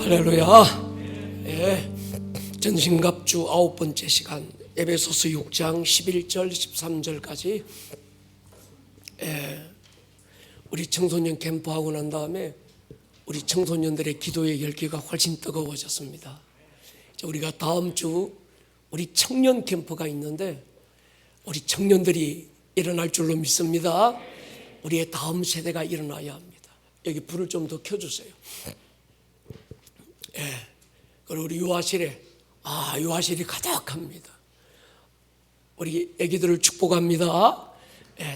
할렐루야. 예, 전신갑주 9번째 시간 에베소서 6장 11절 13절까지 우리 청소년 캠프하고 난 다음에 우리 청소년들의 기도의 열기가 훨씬 뜨거워졌습니다. 우리가 다음 주 우리 청년 캠프가 있는데 우리 청년들이 일어날 줄로 믿습니다. 우리의 다음 세대가 일어나야 합니다. 여기 불을 좀 더 켜주세요. 그리고 우리 유아실에 유아실이 가득합니다. 우리 아기들을 축복합니다.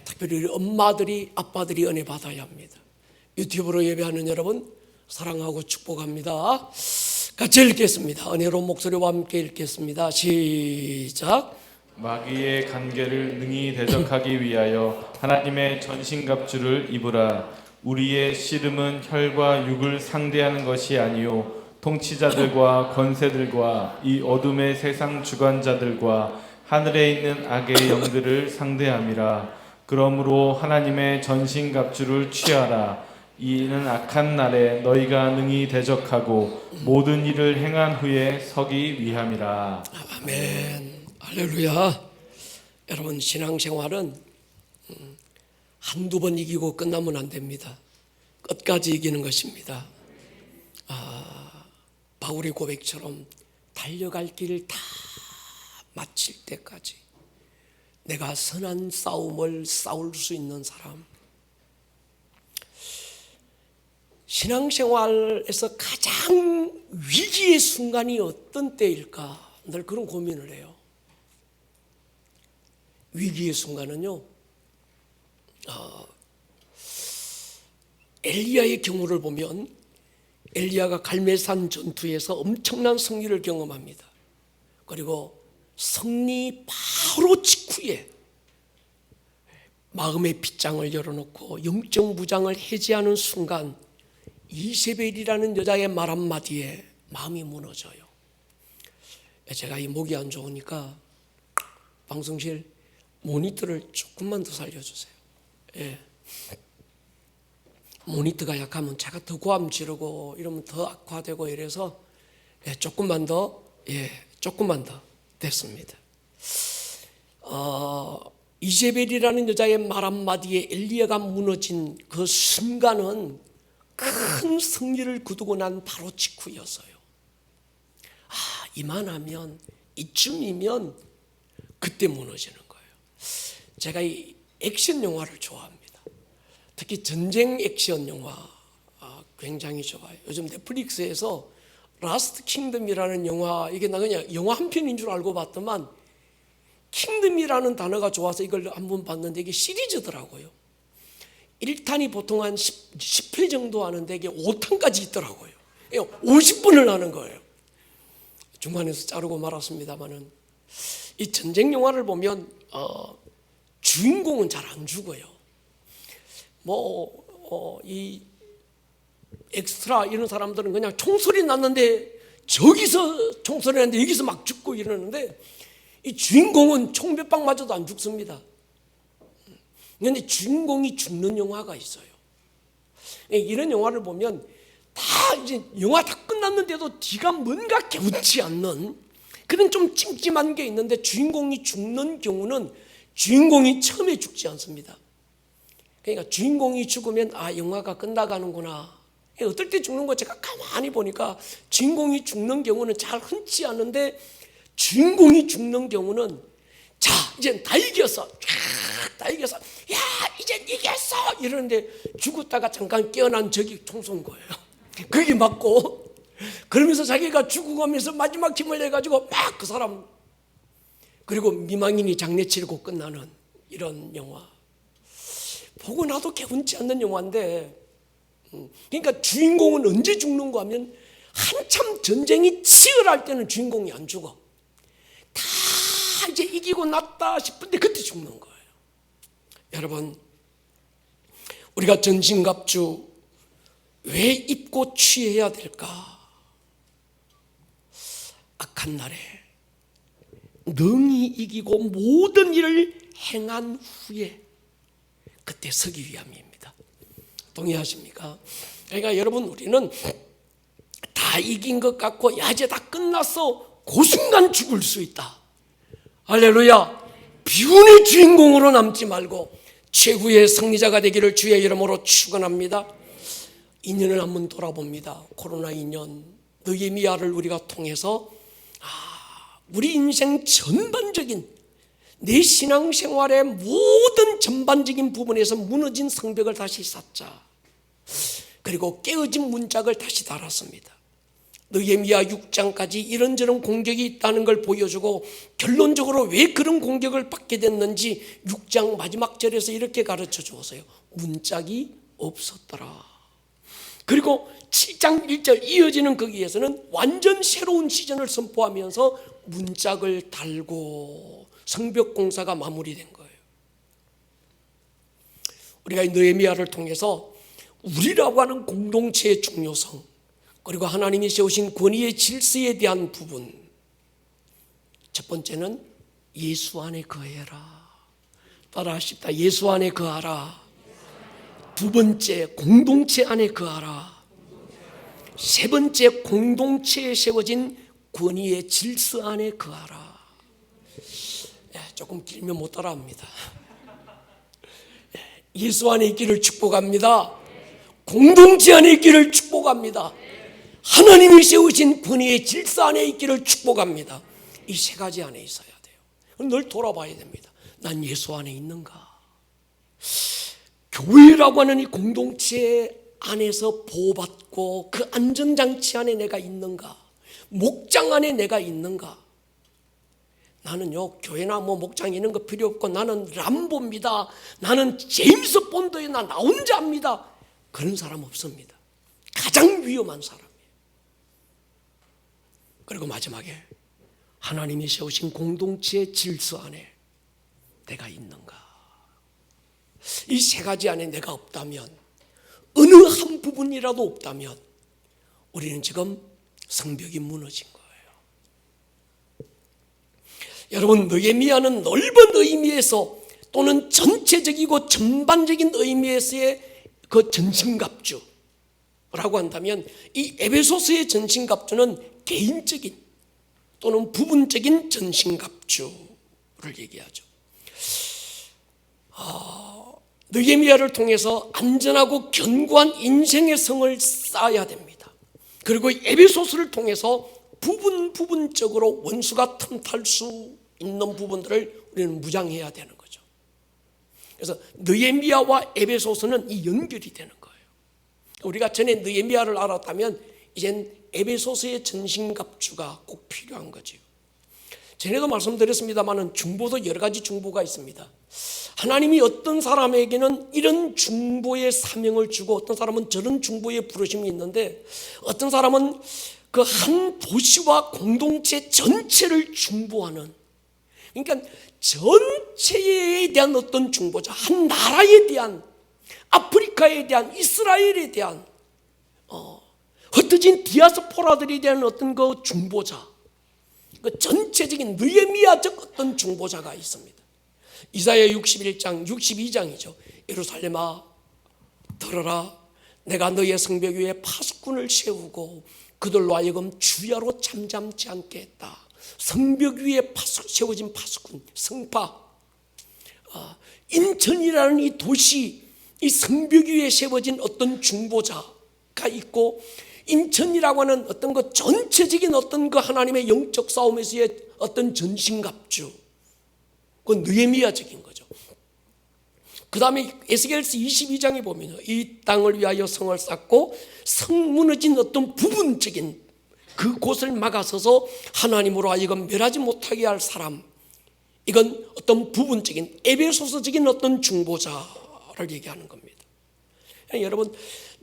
특별히 우리 엄마들이 아빠들이 은혜 받아야 합니다. 유튜브로 예배하는 여러분 사랑하고 축복합니다. 같이 읽겠습니다. 은혜로운 목소리와 함께 읽겠습니다. 시작. 마귀의 간계를 능히 대적하기 위하여 하나님의 전신갑주를 입으라. 우리의 씨름은 혈과 육을 상대하는 것이 아니요 통치자들과 권세들과 이 어둠의 세상 주관자들과 하늘에 있는 악의 영들을 상대함이라. 그러므로 하나님의 전신갑주를 취하라. 이는 악한 날에 너희가 능히 대적하고 모든 일을 행한 후에 서기 위함이라. 아멘. 할렐루야. 여러분, 신앙생활은 한두 번 이기고 끝나면 안 됩니다. 끝까지 이기는 것입니다. 바울의 고백처럼 달려갈 길을 다 마칠 때까지 내가 선한 싸움을 싸울 수 있는 사람. 신앙생활에서 가장 위기의 순간이 어떤 때일까? 늘 그런 고민을 해요. 위기의 순간은요, 엘리야의 경우를 보면 엘리야가 갈멜산 전투에서 엄청난 승리를 경험합니다. 그리고 승리 바로 직후에 마음의 빗장을 열어놓고 영적 무장을 해제하는 순간 이세벨이라는 여자의 말 한마디에 마음이 무너져요. 제가 이 목이 안 좋으니까 방송실 모니터를 조금만 더 살려주세요. 모니터가 약하면 제가 더 고함 지르고 이러면 더 악화되고 이래서 조금만 더 됐습니다. 이세벨이라는 여자의 말 한마디에 엘리야가 무너진 그 순간은 큰 승리를 거두고 난 바로 직후였어요. 이만하면 이쯤이면 그때 무너지는 거예요. 제가 이 액션 영화를 좋아합니다. 특히 전쟁 액션 영화 굉장히 좋아요. 요즘 넷플릭스에서 라스트 킹덤이라는 영화, 이게 나 그냥 영화 한 편인 줄 알고 봤더만 킹덤이라는 단어가 좋아서 이걸 한번 봤는데 이게 시리즈더라고요. 1탄이 보통 한 10회 정도 하는데 이게 5탄까지 있더라고요. 50분을 하는 거예요. 중간에서 자르고 말았습니다만은 이 전쟁 영화를 보면 주인공은 잘 안 죽어요. 이 엑스트라 이런 사람들은 그냥 총소리 났는데 저기서 총소리 났는데 여기서 막 죽고 이러는데 이 주인공은 총 몇 방 맞아도 안 죽습니다. 그런데 주인공이 죽는 영화가 있어요. 이런 영화를 보면 다 이제 영화 다 끝났는데도 뒤가 뭔가 개운치 않는 그런 좀 찜찜한 게 있는데 주인공이 죽는 경우는 주인공이 처음에 죽지 않습니다. 그러니까 주인공이 죽으면 영화가 끝나가는구나. 어떨 때 죽는 거 제가 가만히 보니까 주인공이 죽는 경우는 잘 흔치 않은데 주인공이 죽는 경우는 자 이제 다 이겼어. 다 이겼어. 야 이제 이겼어. 이러는데 죽었다가 잠깐 깨어난 적이 총 쏜 거예요. 그게 맞고 그러면서 자기가 죽어가면서 마지막 힘을 내가지고 막 그 사람 그리고 미망인이 장례치르고 끝나는 이런 영화. 보고 나도 개운치 않는 영화인데 그러니까 주인공은 언제 죽는가 하면 한참 전쟁이 치열할 때는 주인공이 안 죽어. 다 이제 이기고 났다 싶은데 그때 죽는 거예요. 여러분, 우리가 전신갑주 왜 입고 취해야 될까? 악한 날에 능히 이기고 모든 일을 행한 후에 그때 서기 위함입니다. 동의하십니까? 그러니까 여러분, 우리는 다 이긴 것 같고 야 이제 다 끝났어, 그 순간 죽을 수 있다. 할렐루야. 비운의 주인공으로 남지 말고 최후의 승리자가 되기를 주의 이름으로 축원합니다. 2년을 한번 돌아봅니다. 코로나 2년 느헤미야를 우리가 통해서 우리 인생 전반적인 내 신앙생활의 모든 전반적인 부분에서 무너진 성벽을 다시 쌓자. 그리고 깨어진 문짝을 다시 달았습니다. 느헤미야 6장까지 이런저런 공격이 있다는 걸 보여주고 결론적으로 왜 그런 공격을 받게 됐는지 6장 마지막 절에서 이렇게 가르쳐 주었어요. 문짝이 없었더라. 그리고 7장 1절 이어지는 거기에서는 완전 새로운 시즌을 선포하면서 문짝을 달고 성벽 공사가 마무리된 거예요. 우리가 이 느헤미야를 통해서 우리라고 하는 공동체의 중요성, 그리고 하나님이 세우신 권위의 질서에 대한 부분, 첫 번째는 예수 안에 거해라. 따라하십시다. 예수 안에 거하라. 두 번째, 공동체 안에 거하라. 세 번째, 공동체에 세워진 권위의 질서 안에 거하라. 조금 길면 못 따라합니다. 예수 안에 있기를 축복합니다. 공동체 안에 있기를 축복합니다. 하나님이 세우신 권위의 질서 안에 있기를 축복합니다. 이 세 가지 안에 있어야 돼요. 늘 돌아봐야 됩니다. 난 예수 안에 있는가? 교회라고 하는 이 공동체 안에서 보호받고 그 안전장치 안에 내가 있는가? 목장 안에 내가 있는가? 나는요, 교회나 목장 있는 거 필요 없고 나는 람보입니다. 나는 제임스 본드에 나 혼자 합니다. 그런 사람 없습니다. 가장 위험한 사람이에요. 그리고 마지막에 하나님이 세우신 공동체의 질서 안에 내가 있는가? 이 세 가지 안에 내가 없다면, 어느 한 부분이라도 없다면 우리는 지금 성벽이 무너진 거예요. 여러분, 느헤미야는 넓은 의미에서 또는 전체적이고 전반적인 의미에서의 그 전신갑주라고 한다면, 이 에베소서의 전신갑주는 개인적인 또는 부분적인 전신갑주를 얘기하죠. 느헤미야를 통해서 안전하고 견고한 인생의 성을 쌓아야 됩니다. 그리고 에베소서를 통해서 부분적으로 원수가 틈탈 수 있는 부분들을 우리는 무장해야 되는 거죠. 그래서 느헤미야와 에베소서는 이 연결이 되는 거예요. 우리가 전에 느헤미야를 알았다면 이젠 에베소서의 전신갑주가 꼭 필요한 거죠. 전에도 말씀드렸습니다만 중보도 여러 가지 중보가 있습니다. 하나님이 어떤 사람에게는 이런 중보의 사명을 주고 어떤 사람은 저런 중보의 부르심이 있는데, 어떤 사람은 그 한 도시와 공동체 전체를 중보하는, 그러니까 전체에 대한 어떤 중보자, 한 나라에 대한, 아프리카에 대한, 이스라엘에 대한 흩어진 디아스포라들에 대한 어떤 그 중보자, 그 전체적인 느헤미야적 어떤 중보자가 있습니다. 이사야 61장 62장이죠. 예루살렘아 들어라, 내가 너의 성벽 위에 파수꾼을 세우고 그들로 하여금 주야로 잠잠치 않게 했다. 성벽 위에 세워진 파수꾼, 성파, 인천이라는 이 도시, 이 성벽 위에 세워진 어떤 중보자가 있고, 인천이라고 하는 어떤 그 전체적인 어떤 그 하나님의 영적 싸움에서의 어떤 전신갑주, 그 느헤미야적인 거죠. 그 다음에 에스겔서 22장에 보면 이 땅을 위하여 성을 쌓고 성 무너진 어떤 부분적인 그곳을 막아서서 하나님으로 하여금 멸하지 못하게 할 사람, 이건 어떤 부분적인 에베소서적인 어떤 중보자를 얘기하는 겁니다. 여러분,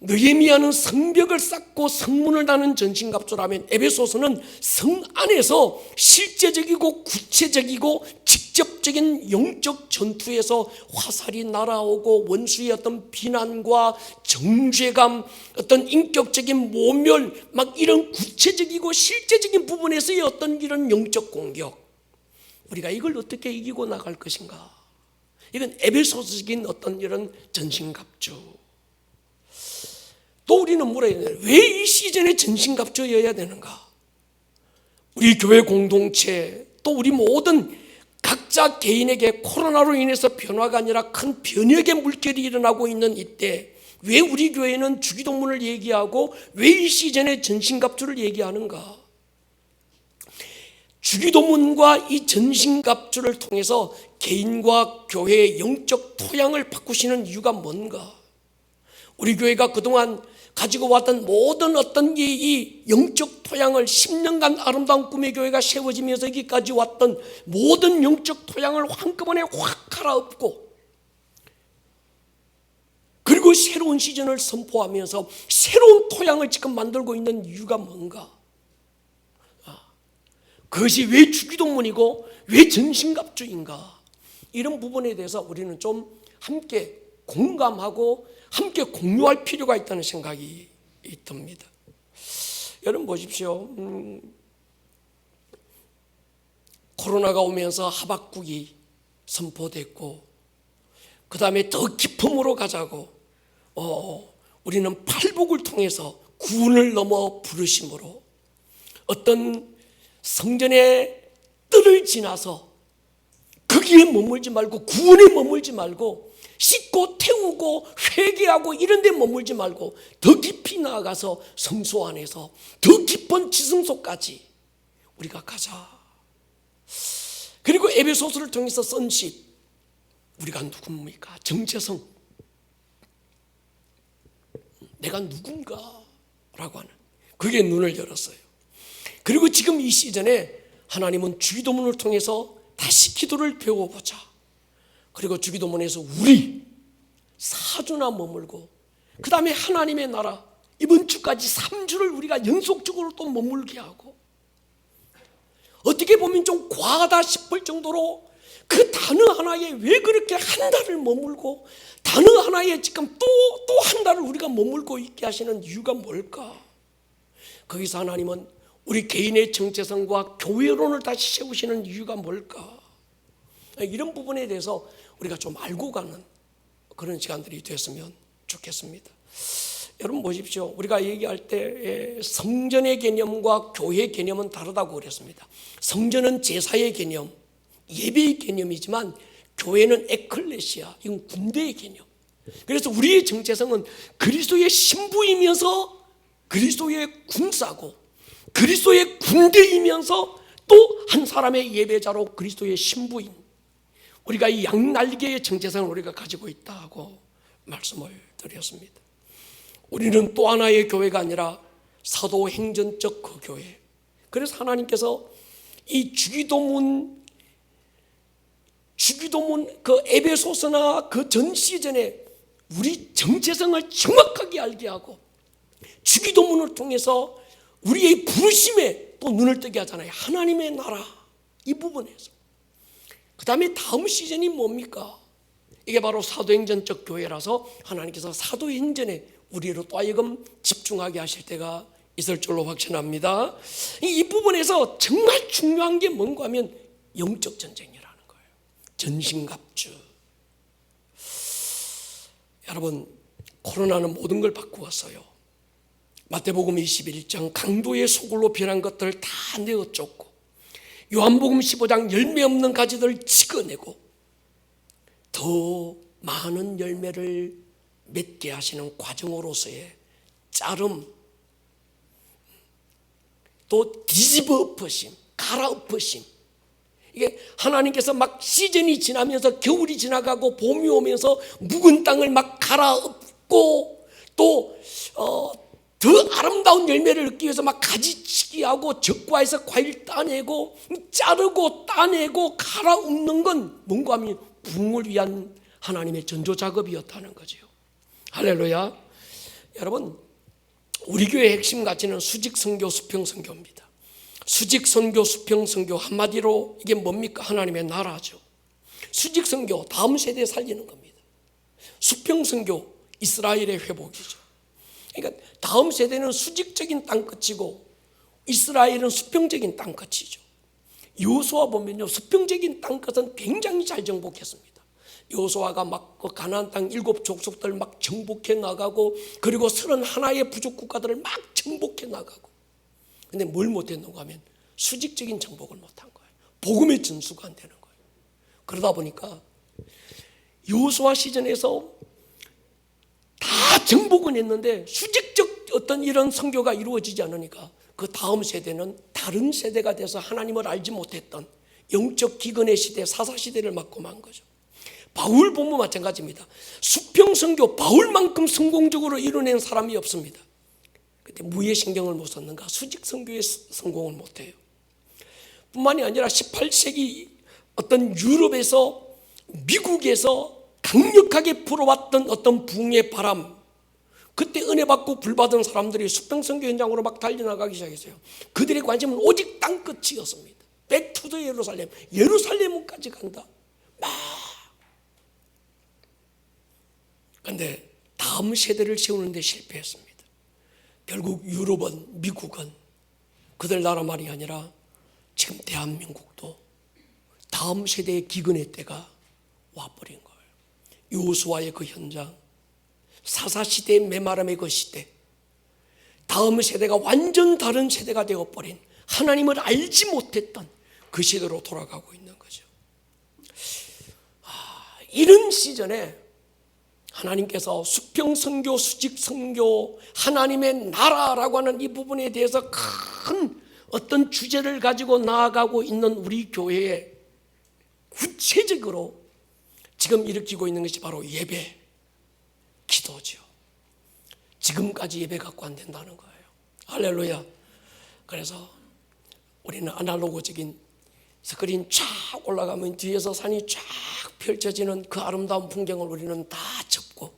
느헤미야는 성벽을 쌓고 성문을 다는 전신갑주라면 에베소서는 성 안에서 실제적이고 구체적이고 직접적인 영적 전투에서 화살이 날아오고 원수의 어떤 비난과 정죄감, 어떤 인격적인 모멸, 막 이런 구체적이고 실제적인 부분에서의 어떤 이런 영적 공격, 우리가 이걸 어떻게 이기고 나갈 것인가? 이건 에베소서적인 어떤 이런 전신갑주. 또 우리는 물어야 되는, 왜 이 시즌에 전신갑주여야 되는가? 우리 교회 공동체, 또 우리 모든 각자 개인에게 코로나로 인해서 변화가 아니라 큰 변혁의 물결이 일어나고 있는 이때 왜 우리 교회는 주기도문을 얘기하고 왜 이 시즌에 전신갑주를 얘기하는가? 주기도문과 이 전신갑주를 통해서 개인과 교회의 영적 토양을 바꾸시는 이유가 뭔가? 우리 교회가 그동안 가지고 왔던 모든 어떤 이 영적 토양을 10년간 아름다운 꿈의 교회가 세워지면서 여기까지 왔던 모든 영적 토양을 한꺼번에 확 갈아엎고, 그리고 새로운 시즌을 선포하면서 새로운 토양을 지금 만들고 있는 이유가 뭔가? 그것이 왜 주기도문이고 왜 전신갑주인가? 이런 부분에 대해서 우리는 좀 함께 공감하고 함께 공유할 필요가 있다는 생각이 듭니다. 여러분 보십시오. 코로나가 오면서 하박국이 선포됐고, 그 다음에 더 깊음으로 가자고 우리는 팔복을 통해서 구원을 넘어 부르심으로 어떤 성전의 뜰을 지나서 거기에 머물지 말고, 구원에 머물지 말고, 씻고 태우고 회개하고 이런 데 머물지 말고 더 깊이 나아가서 성소 안에서 더 깊은 지성소까지 우리가 가자. 그리고 에베소서를 통해서 선십, 우리가 누굽니까? 정체성, 내가 누군가 라고 하는, 그게 눈을 열었어요. 그리고 지금 이 시즌에 하나님은 주기도문을 통해서 다시 기도를 배워보자. 그리고 주기도문에서 우리 4주나 머물고, 그 다음에 하나님의 나라 이번 주까지 3주를 우리가 연속적으로 또 머물게 하고, 어떻게 보면 좀 과하다 싶을 정도로 그 단어 하나에 왜 그렇게 한 달을 머물고 단어 하나에 지금 또 한 달을 우리가 머물고 있게 하시는 이유가 뭘까? 거기서 하나님은 우리 개인의 정체성과 교회론을 다시 세우시는 이유가 뭘까? 이런 부분에 대해서 우리가 좀 알고 가는 그런 시간들이 됐으면 좋겠습니다. 여러분 보십시오. 우리가 얘기할 때 성전의 개념과 교회 개념은 다르다고 그랬습니다. 성전은 제사의 개념, 예배의 개념이지만 교회는 에클레시아, 이건 군대의 개념. 그래서 우리의 정체성은 그리스도의 신부이면서 그리스도의 군사고, 그리스도의 군대이면서 또 한 사람의 예배자로 그리스도의 신부인, 우리가 이 양날개의 정체성을 우리가 가지고 있다고 말씀을 드렸습니다. 우리는 또 하나의 교회가 아니라 사도행전적 그 교회. 그래서 하나님께서 이 주기도문 그 에베소서나 그 전 시즌에 우리 정체성을 정확하게 알게 하고 주기도문을 통해서 우리의 부르심에 또 눈을 뜨게 하잖아요. 하나님의 나라 이 부분에서. 그 다음에 다음 시즌이 뭡니까? 이게 바로 사도행전적 교회라서 하나님께서 사도행전에 우리로 또 하여금 집중하게 하실 때가 있을 줄로 확신합니다. 이 부분에서 정말 중요한 게 뭔가 하면 영적 전쟁이라는 거예요. 전신갑주. 여러분, 코로나는 모든 걸 바꾸었어요. 마태복음 21장 강도의 소굴로 변한 것들 다 내어 쫓고, 요한복음 15장 열매 없는 가지들 찍어내고 더 많은 열매를 맺게 하시는 과정으로서의 자름, 또 뒤집어 엎으심, 갈아엎으심. 이게 하나님께서 막 시즌이 지나면서 겨울이 지나가고 봄이 오면서 묵은 땅을 막 갈아엎고 또 더 아름다운 열매를 얻기 위해서 막 가지치기 하고 적과에서 과일 따내고 자르고 따내고 갈아엎는 건 뭔가 하면 부흥을 위한 하나님의 전조 작업이었다는 거죠. 할렐루야. 여러분, 우리 교회의 핵심 가치는 수직선교, 수평선교입니다. 수직선교, 수평선교, 한마디로 이게 뭡니까? 하나님의 나라죠. 수직선교, 다음 세대에 살리는 겁니다. 수평선교, 이스라엘의 회복이죠. 그러니까 다음 세대는 수직적인 땅끝이고 이스라엘은 수평적인 땅끝이죠. 여호수아 보면요, 수평적인 땅끝은 굉장히 잘 정복했습니다. 여호수아가 막 그 가나안 땅 7족속들 막 정복해 나가고, 그리고 31의 부족 국가들을 막 정복해 나가고. 근데 뭘 못했는가 하면 수직적인 정복을 못한 거예요. 복음의 전수가 안 되는 거예요. 그러다 보니까 여호수아 시즌에서 다 정복은 했는데 수직적 어떤 이런 선교가 이루어지지 않으니까 그 다음 세대는 다른 세대가 돼서 하나님을 알지 못했던 영적 기근의 시대, 사사시대를 맞고 만 거죠. 바울 보면 마찬가지입니다. 수평선교 바울만큼 성공적으로 이뤄낸 사람이 없습니다. 근데 무에 신경을 못 썼는가? 수직선교에 성공을 못해요. 뿐만이 아니라 18세기 어떤 유럽에서, 미국에서 강력하게 불어왔던 어떤 붕의 바람, 그때 은혜 받고 불 받은 사람들이 수평선교 현장으로 막 달려나가기 시작했어요. 그들의 관심은 오직 땅끝이었습니다. 백투더 예루살렘, 예루살렘까지 간다. 그런데 다음 세대를 세우는데 실패했습니다. 결국 유럽은, 미국은 그들 나라 말이 아니라 지금 대한민국도 다음 세대의 기근의 때가 와버린 거예요. 여호수아의 그 현장, 사사시대의 메마름의 그 시대, 다음 세대가 완전 다른 세대가 되어버린, 하나님을 알지 못했던 그 시대로 돌아가고 있는 거죠. 이런 시즌에 하나님께서 수평선교, 수직선교, 하나님의 나라라고 하는 이 부분에 대해서 큰 어떤 주제를 가지고 나아가고 있는 우리 교회에 구체적으로 지금 일으키고 있는 것이 바로 예배, 기도죠. 지금까지 예배 갖고 안 된다는 거예요. 할렐루야. 그래서 우리는 아날로그적인 스크린 쫙 올라가면 뒤에서 산이 쫙 펼쳐지는 그 아름다운 풍경을 우리는 다 접고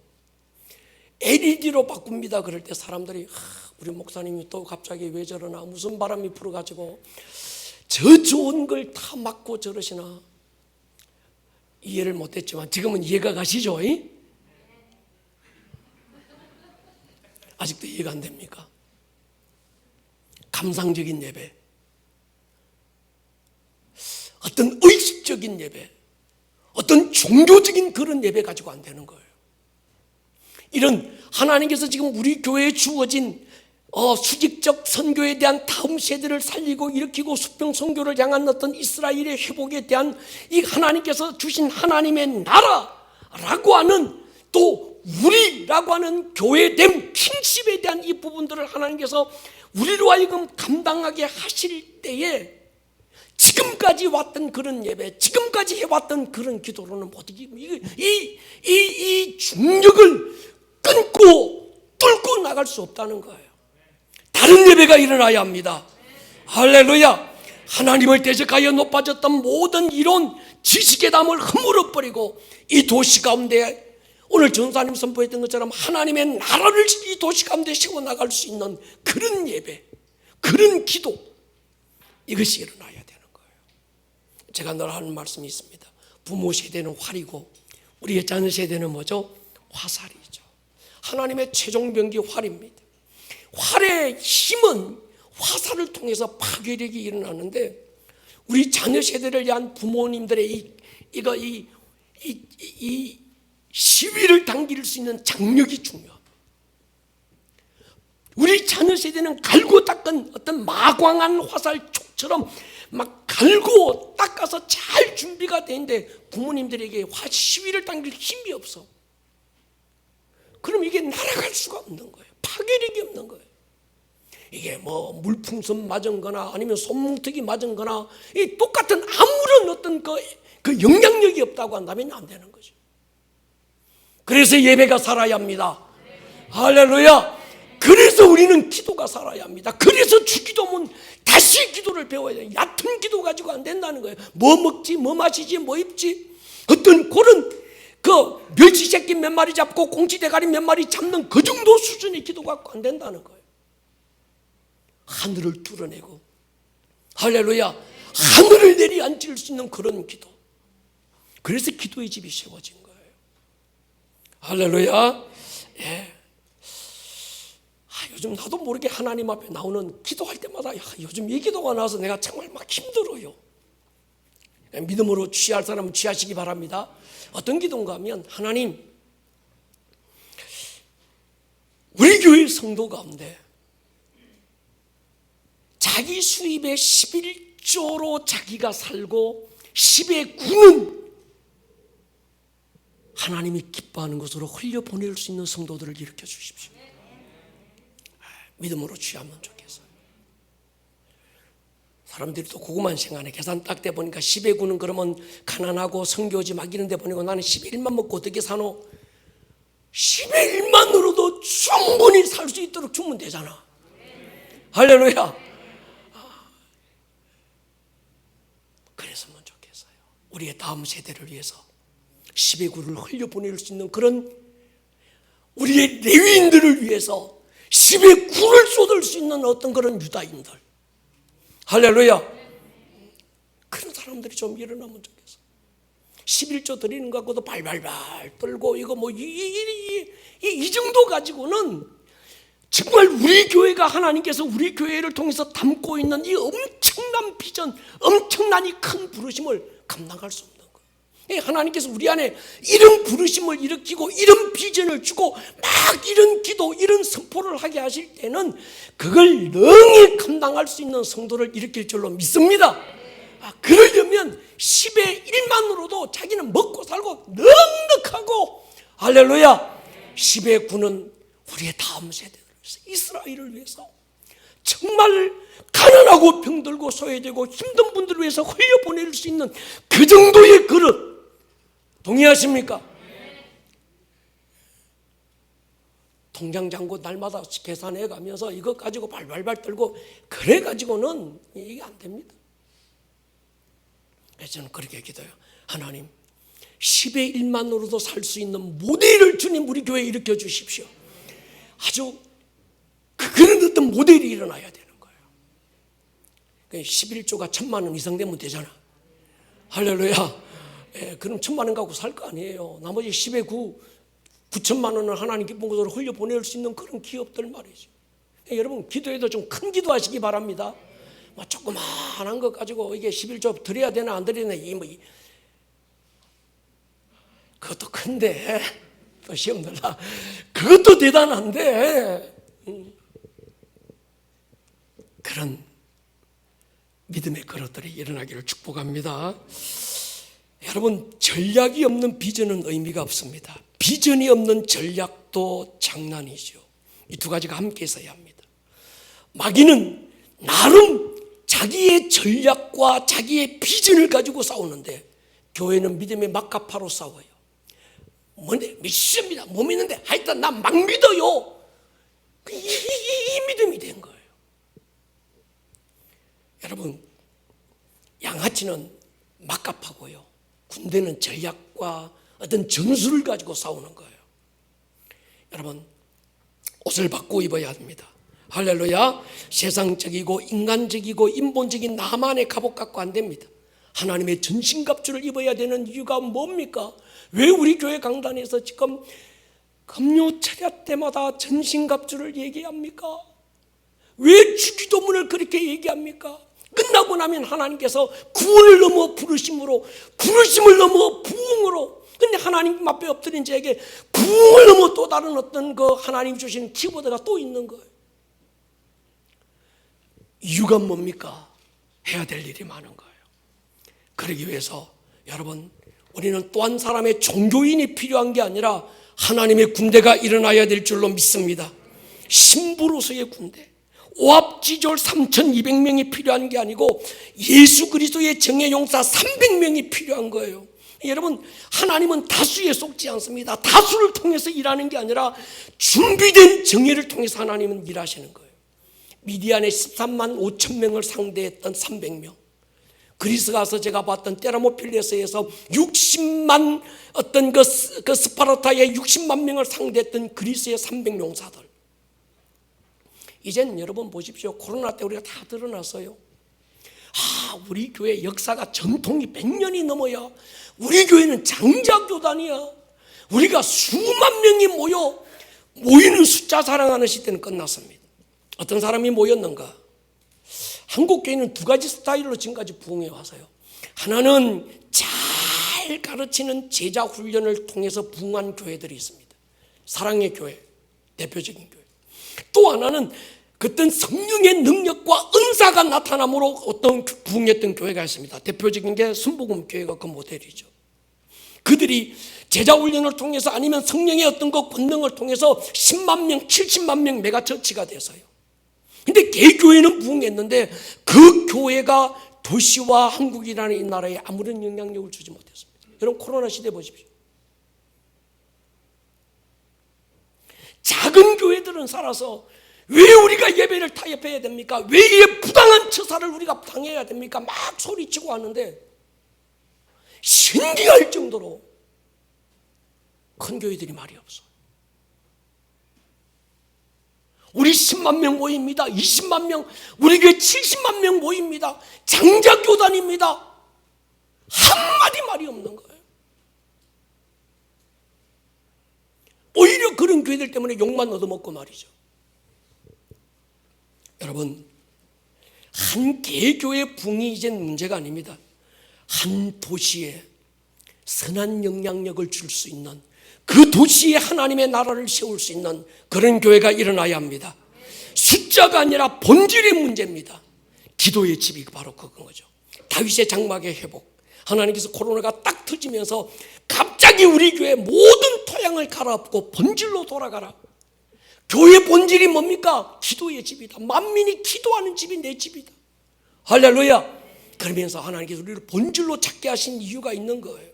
LED로 바꿉니다. 그럴 때 사람들이 우리 목사님이 또 갑자기 왜 저러나, 무슨 바람이 불어가지고 저 좋은 걸 다 막고 저러시나, 이해를 못했지만 지금은 이해가 가시죠? 아직도 이해가 안 됩니까? 감상적인 예배, 어떤 의식적인 예배, 어떤 종교적인 그런 예배 가지고 안 되는 거예요. 이런 하나님께서 지금 우리 교회에 주어진 수직적 선교에 대한 다음 세대를 살리고 일으키고 수평 선교를 향한 어떤 이스라엘의 회복에 대한 이 하나님께서 주신 하나님의 나라라고 하는, 또 우리라고 하는 교회됨, 킹십에 대한 이 부분들을 하나님께서 우리로 하여금 감당하게 하실 때에 지금까지 왔던 그런 예배, 지금까지 해왔던 그런 기도로는 못 이깁니다. 이 중력을 끊고 뚫고 나갈 수 없다는 거예요. 다른 예배가 일어나야 합니다. 할렐루야. 하나님을 대적하여 높아졌던 모든 이론, 지식의 담을 허물어버리고 이 도시 가운데 오늘 전사님 선포했던 것처럼 하나님의 나라를 이 도시 가운데 세워나갈 수 있는 그런 예배, 그런 기도, 이것이 일어나야 되는 거예요. 제가 늘 하는 말씀이 있습니다. 부모 세대는 활이고 우리의 자녀 세대는 뭐죠? 화살이죠. 하나님의 최종 병기 활입니다. 활의 힘은 화살을 통해서 파괴력이 일어나는데, 우리 자녀 세대를 위한 부모님들의 이 시위를 당길 수 있는 장력이 중요합니다. 우리 자녀 세대는 갈고 닦은 어떤 마광한 화살촉처럼 막 갈고 닦아서 잘 준비가 되는데 부모님들에게 시위를 당길 힘이 없어. 그럼 이게 날아갈 수가 없는 거예요. 파괴력이 없는 거예요. 이게 뭐 물풍선 맞은 거나 아니면 손뭉툭이 맞은 거나 이 똑같은 아무런 어떤 그 영향력이 없다고 한다면 안 되는 거죠. 그래서 예배가 살아야 합니다. 할렐루야. 그래서 우리는 기도가 살아야 합니다. 그래서 주기도문 다시 기도를 배워야 돼요. 얕은 기도 가지고 안 된다는 거예요. 뭐 먹지, 뭐 마시지, 뭐 입지, 어떤 그런 그 멸치 새끼 몇 마리 잡고 공치 대가리 몇 마리 잡는 그 정도 수준의 기도 갖고 안 된다는 거예요. 하늘을 뚫어내고, 할렐루야, 하늘을 내리앉힐 수 있는 그런 기도. 그래서 기도의 집이 세워진 거예요. 할렐루야. 예. 요즘 나도 모르게 하나님 앞에 나오는 기도할 때마다 요즘 이 기도가 나와서 내가 정말 막 힘들어요. 믿음으로 취할 사람은 취하시기 바랍니다. 어떤 기도인가 하면, 하나님, 우리 교회 성도 가운데 자기 수입의 11조로 자기가 살고 10의 9는 하나님이 기뻐하는 것으로 흘려보낼 수 있는 성도들을 일으켜 주십시오. 믿음으로 취하면 좋겠어요. 사람들이 또 그것만 생각하네. 계산 딱 돼 보니까 10의 9는 그러면 가난하고 성교지 막 이런 데 보내고 나는 10의 1만 먹고 어떻게 사노? 10의 1만으로도 충분히 살 수 있도록 주면 되잖아. 할렐루야. 그랬으면 좋겠어요. 우리의 다음 세대를 위해서 10의 9를 흘려보낼 수 있는 그런 우리의 레위인들을 위해서 10의 9를 쏟을 수 있는 어떤 그런 유다인들, 할렐루야, 그런 사람들이 좀 일어나면 좋겠어. 11조 드리는 것 갖고도 발발발 떨고 이거 뭐 이 정도 가지고는 정말 우리 교회가 하나님께서 우리 교회를 통해서 담고 있는 이 엄청난 비전, 엄청난 이 큰 부르심을 감당할 수 없는 거예요. 하나님께서 우리 안에 이런 부르심을 일으키고 이런 비전을 주고 막 이런 기도, 이런 선포를 하게 하실 때는 그걸 능히 감당할 수 있는 성도를 일으킬 줄로 믿습니다. 그러려면 10의 1만으로도 자기는 먹고 살고 넉넉하고, 할렐루야, 10의 9는 우리의 다음 세대를 위해서, 이스라엘을 위해서, 정말 가난하고 병들고 소외되고 힘든 분들을 위해서 흘려보낼 수 있는 그 정도의 그릇, 동의하십니까? 통장 잔고 날마다 계산해 가면서 이거 가지고 발발발 떨고 그래 가지고는 이게 안 됩니다. 그래서 저는 그렇게 기도해요. 하나님, 10의 1만으로도 살 수 있는 모델을 주님 우리 교회에 일으켜 주십시오. 아주 그런 어떤 모델이 일어나야 되는 거예요. 11조가 1,000만 원 이상 되면 되잖아. 할렐루야. 그럼 1,000만 원 갖고 살 거 아니에요. 나머지 10의 9천만 원을 하나님 기쁜 것으로 흘려보낼 수 있는 그런 기업들 말이죠. 여러분, 기도해도 좀 큰 기도하시기 바랍니다. 뭐 조그마한 것 가지고 이게 11조 드려야 되나 안 드려야 되나, 그것도 큰데, 또 시험 들라, 그것도 대단한데, 그런 믿음의 그릇들이 일어나기를 축복합니다. 여러분, 전략이 없는 비전은 의미가 없습니다. 비전이 없는 전략도 장난이죠. 이 두 가지가 함께 있어야 합니다. 마귀는 나름 자기의 전략과 자기의 비전을 가지고 싸우는데, 교회는 믿음의 막가파로 싸워요. 뭔데? 믿습니다. 못 믿는데 하여튼 난 막 믿어요. 이 믿음이 된 거예요. 여러분, 양아치는 막가파고요, 군대는 전략과 어떤 전술을 가지고 싸우는 거예요. 여러분, 옷을 바꾸어 입어야 합니다. 할렐루야. 세상적이고 인간적이고 인본적인 나만의 갑옷 갖고 안 됩니다. 하나님의 전신갑주를 입어야 되는 이유가 뭡니까? 왜 우리 교회 강단에서 지금 금요 철야 때마다 전신갑주를 얘기합니까? 왜 주기도문을 그렇게 얘기합니까? 끝나고 나면 하나님께서 구원을 넘어 부르심으로, 부르심을 넘어 부흥으로, 근데 하나님 앞에 엎드린 자에게 부흥을 넘어 또 다른 어떤 그 하나님 주신 키보드가 또 있는 거예요. 이유가 뭡니까? 해야 될 일이 많은 거예요. 그러기 위해서 여러분, 우리는 또 한 사람의 종교인이 필요한 게 아니라 하나님의 군대가 일어나야 될 줄로 믿습니다. 신부로서의 군대, 오합지졸 3,200명이 필요한 게 아니고 예수 그리스도의 정의 용사 300명이 필요한 거예요. 여러분, 하나님은 다수에 속지 않습니다. 다수를 통해서 일하는 게 아니라 준비된 정의를 통해서 하나님은 일하시는 거예요. 미디안에 13만 5천 명을 상대했던 300명, 그리스 가서 제가 봤던 테라모필레스에서 60만 어떤 그 스파르타의 60만 명을 상대했던 그리스의 300용사들. 이제는 여러분 보십시오. 코로나 때 우리가 다 드러났어요. 우리 교회 역사가 전통이 100년이 넘어야 우리 교회는 장자교단이야. 우리가 수만 명이 모이는 숫자 사랑하는 시대는 끝났습니다. 어떤 사람이 모였는가? 한국 교회는 두 가지 스타일로 지금까지 부흥해 와서요. 하나는 잘 가르치는 제자 훈련을 통해서 부흥한 교회들이 있습니다. 사랑의 교회, 대표적인 교회. 또 하나는 그땐 성령의 능력과 은사가 나타남으로 어떤 부흥했던 교회가 있습니다. 대표적인 게 순복음 교회가 그 모델이죠. 그들이 제자 훈련을 통해서 아니면 성령의 어떤 그 권능을 통해서 10만 명, 70만 명 메가처치가 돼서요. 근데 개교회는 부흥했는데 그 교회가 도시와 한국이라는 이 나라에 아무런 영향력을 주지 못했습니다. 여러분 코로나 시대 보십시오. 작은 교회들은 살아서 왜 우리가 예배를 타협해야 됩니까? 왜 이 부당한 처사를 우리가 당해야 됩니까? 막 소리치고 하는데 신기할 정도로 큰 교회들이 말이 없어. 우리 10만 명 모입니다. 20만 명, 우리 교회 70만 명 모입니다. 장자교단입니다. 한마디 말이 없는 거예요. 오히려 그런 교회들 때문에 욕만 얻어먹고 말이죠. 여러분, 한 개교의 부흥이 이젠 문제가 아닙니다. 한 도시에 선한 영향력을 줄 수 있는, 그 도시에 하나님의 나라를 세울 수 있는 그런 교회가 일어나야 합니다. 숫자가 아니라 본질의 문제입니다. 기도의 집이 바로 그거죠. 다윗의 장막의 회복. 하나님께서 코로나가 딱 터지면서 갑자기 우리 교회 모든 토양을 갈아엎고 본질로 돌아가라. 교회 본질이 뭡니까? 기도의 집이다. 만민이 기도하는 집이 내 집이다. 할렐루야. 그러면서 하나님께서 우리를 본질로 찾게 하신 이유가 있는 거예요.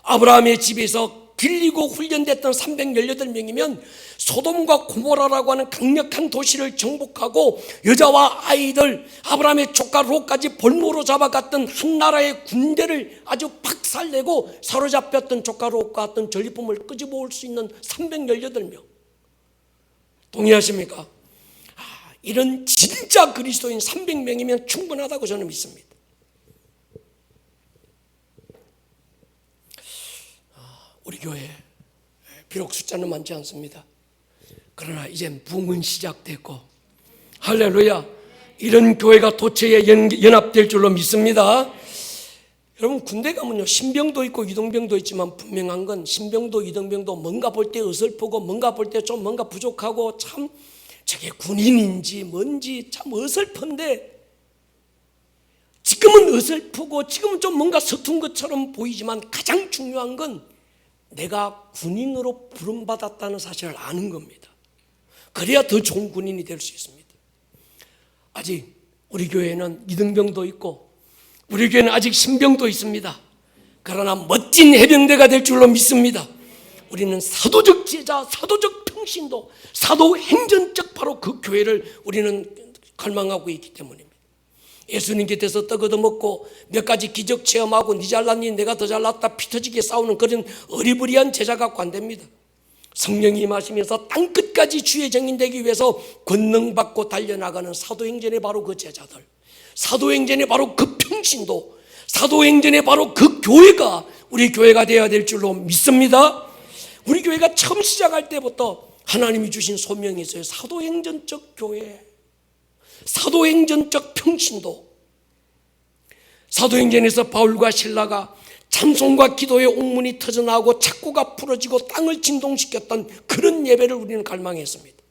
아브라함의 집에서 길리고 훈련됐던 318명이면 소돔과 고모라라고 하는 강력한 도시를 정복하고 여자와 아이들, 아브라함의 조카 롯까지 볼모로 잡아갔던 한 나라의 군대를 아주 박살내고 사로잡혔던 조카 롯과 어떤 전리품을 끄집어올 수 있는 318명. 동의하십니까? 이런 진짜 그리스도인 300명이면 충분하다고 저는 믿습니다. 우리 교회 비록 숫자는 많지 않습니다. 그러나 이젠 부흥은 시작됐고, 할렐루야, 이런 교회가 도처에 연합될 줄로 믿습니다. 여러분 군대 가면요 신병도 있고 이등병도 있지만 분명한 건 신병도 이등병도 뭔가 볼 때 어설프고 뭔가 볼 때 좀 뭔가 부족하고 참 저게 군인인지 뭔지 참 어설픈데, 지금은 어설프고 지금은 좀 뭔가 서툰 것처럼 보이지만 가장 중요한 건 내가 군인으로 부름받았다는 사실을 아는 겁니다. 그래야 더 좋은 군인이 될 수 있습니다. 아직 우리 교회는 이등병도 있고 우리 교회는 아직 신병도 있습니다. 그러나 멋진 해병대가 될 줄로 믿습니다. 우리는 사도적 제자, 사도적 평신도, 사도행전적 바로 그 교회를 우리는 갈망하고 있기 때문입니다. 예수님 곁에서 떡 얻어먹고 몇 가지 기적 체험하고 니 잘났니 내가 더 잘났다 피 터지게 싸우는 그런 어리버리한 제자 갖고 안 됩니다. 성령이 임하시면서 땅끝까지 주의 정인 되기 위해서 권능받고 달려나가는 사도행전의 바로 그 제자들, 사도행전의 바로 그 평신도, 사도행전의 바로 그 교회가 우리 교회가 되어야 될 줄로 믿습니다. 우리 교회가 처음 시작할 때부터 하나님이 주신 소명이 있어요. 사도행전적 교회, 사도행전적 평신도. 사도행전에서 바울과 실라가 찬송과 기도의 옥문이 터져나오고 착고가 풀어지고 땅을 진동시켰던 그런 예배를 우리는 갈망했습니다.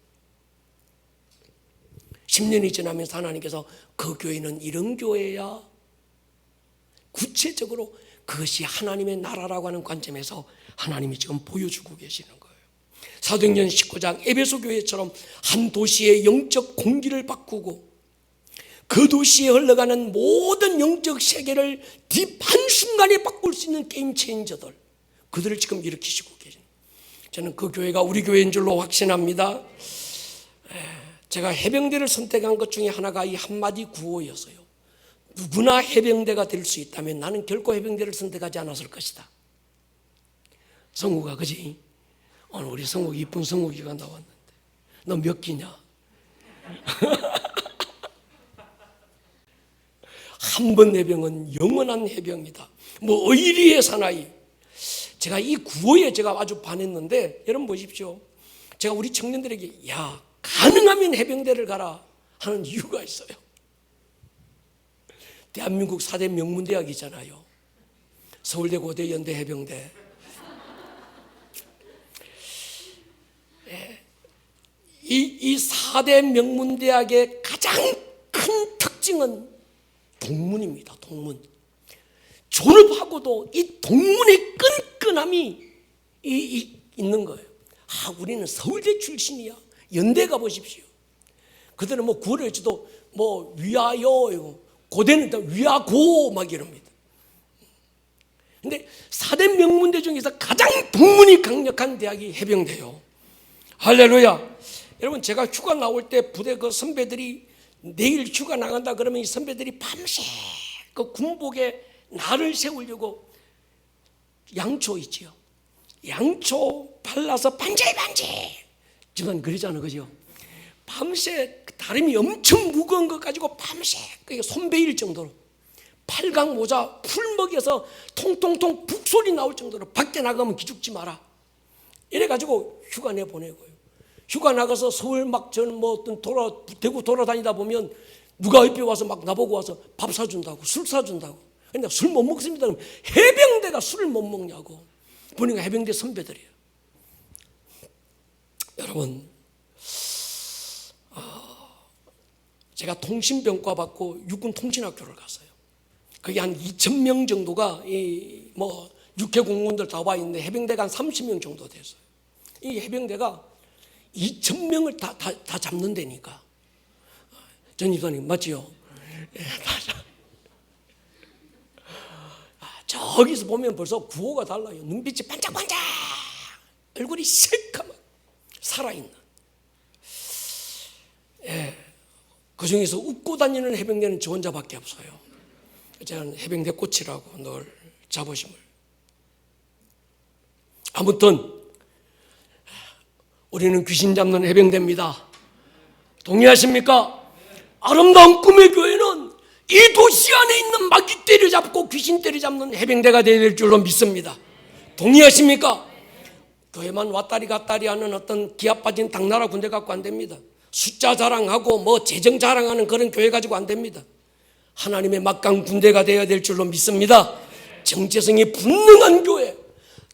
10년이 지나면서 하나님께서 그 교회는 이런 교회야, 구체적으로 그것이 하나님의 나라라고 하는 관점에서 하나님이 지금 보여주고 계시는 거예요. 사도행전 19장 에베소 교회처럼 한 도시의 영적 공기를 바꾸고 그 도시에 흘러가는 모든 영적 세계를 한순간에 바꿀 수 있는 게임 체인저들, 그들을 지금 일으키시고 계십니다. 저는 그 교회가 우리 교회인 줄로 확신합니다. 제가 해병대를 선택한 것 중에 하나가 이 한마디 구호였어요. 누구나 해병대가 될 수 있다면 나는 결코 해병대를 선택하지 않았을 것이다. 성국아, 그지? 오늘 우리 성국, 이쁜 성국이가 나왔는데 너 몇 기냐? 한 번 해병은 영원한 해병이다. 뭐 의리의 사나이. 제가 이 구호에 제가 아주 반했는데, 여러분 보십시오. 제가 우리 청년들에게 야, 가능하면 해병대를 가라 하는 이유가 있어요. 대한민국 4대 명문대학이잖아요. 서울대, 고대, 연대, 해병대. 이 4대 명문대학의 가장 큰 특징은 동문입니다. 동문. 졸업하고도 이 동문의 끈끈함이 있는 거예요. 아, 우리는 서울대 출신이야. 연대 가보십시오. 그들은 뭐 구를 해도 뭐 위하여, 고대는 위하고 막 이럽니다. 근데 4대 명문대 중에서 가장 동문이 강력한 대학이 해병대요. 할렐루야. 여러분, 제가 휴가 나올 때 부대 그 선배들이 내일 휴가 나간다 그러면 이 선배들이 밤새 그 군복에 날을 세우려고 양초 있지요. 양초 발라서 반질반질 지금 그러잖아, 그죠? 밤새 다림이 엄청 무거운 것 가지고 밤새 그게 손 베일 정도로 8강 모자 풀 먹여서 통통통 북소리 나올 정도로 밖에 나가면 기죽지 마라. 이래가지고 휴가 내 보내고요. 휴가 나가서 서울 막 저는 뭐 어떤 대구 돌아다니다 보면 누가 옆에 와서 막 나보고 와서 밥 사준다고, 술 사준다고. 근데 술 못 먹습니다. 그럼 해병대가 술을 못 먹냐고. 보니까 해병대 선배들이에요. 여러분, 제가 통신병과 받고 육군 통신학교를 갔어요. 거기 한 2,000명 정도가 뭐 육해 공무원들 다 와 있는데 해병대가 한 30명 정도 됐어요. 이 해병대가 2,000명을 다 잡는 데니까. 전입사님 맞지요? 예, 맞아. 저기서 보면 벌써 구호가 달라요. 눈빛이 반짝반짝, 얼굴이 새까맣게 살아있는. 예, 그 중에서 웃고 다니는 해병대는 저 혼자밖에 없어요. 저는 해병대 꽃이라고 늘 자부심을. 아무튼 우리는 귀신 잡는 해병대입니다. 동의하십니까? 아름다운 꿈의 교회는 이 도시 안에 있는 마귀 때려잡고 귀신 때려잡는 해병대가 되어야 될 줄로 믿습니다. 동의하십니까? 교회만 왔다리 갔다리 하는 어떤 기합 빠진 당나라 군대 갖고 안 됩니다. 숫자 자랑하고 뭐 재정 자랑하는 그런 교회 가지고 안 됩니다. 하나님의 막강 군대가 되어야 될 줄로 믿습니다. 정체성이 분명한 교회.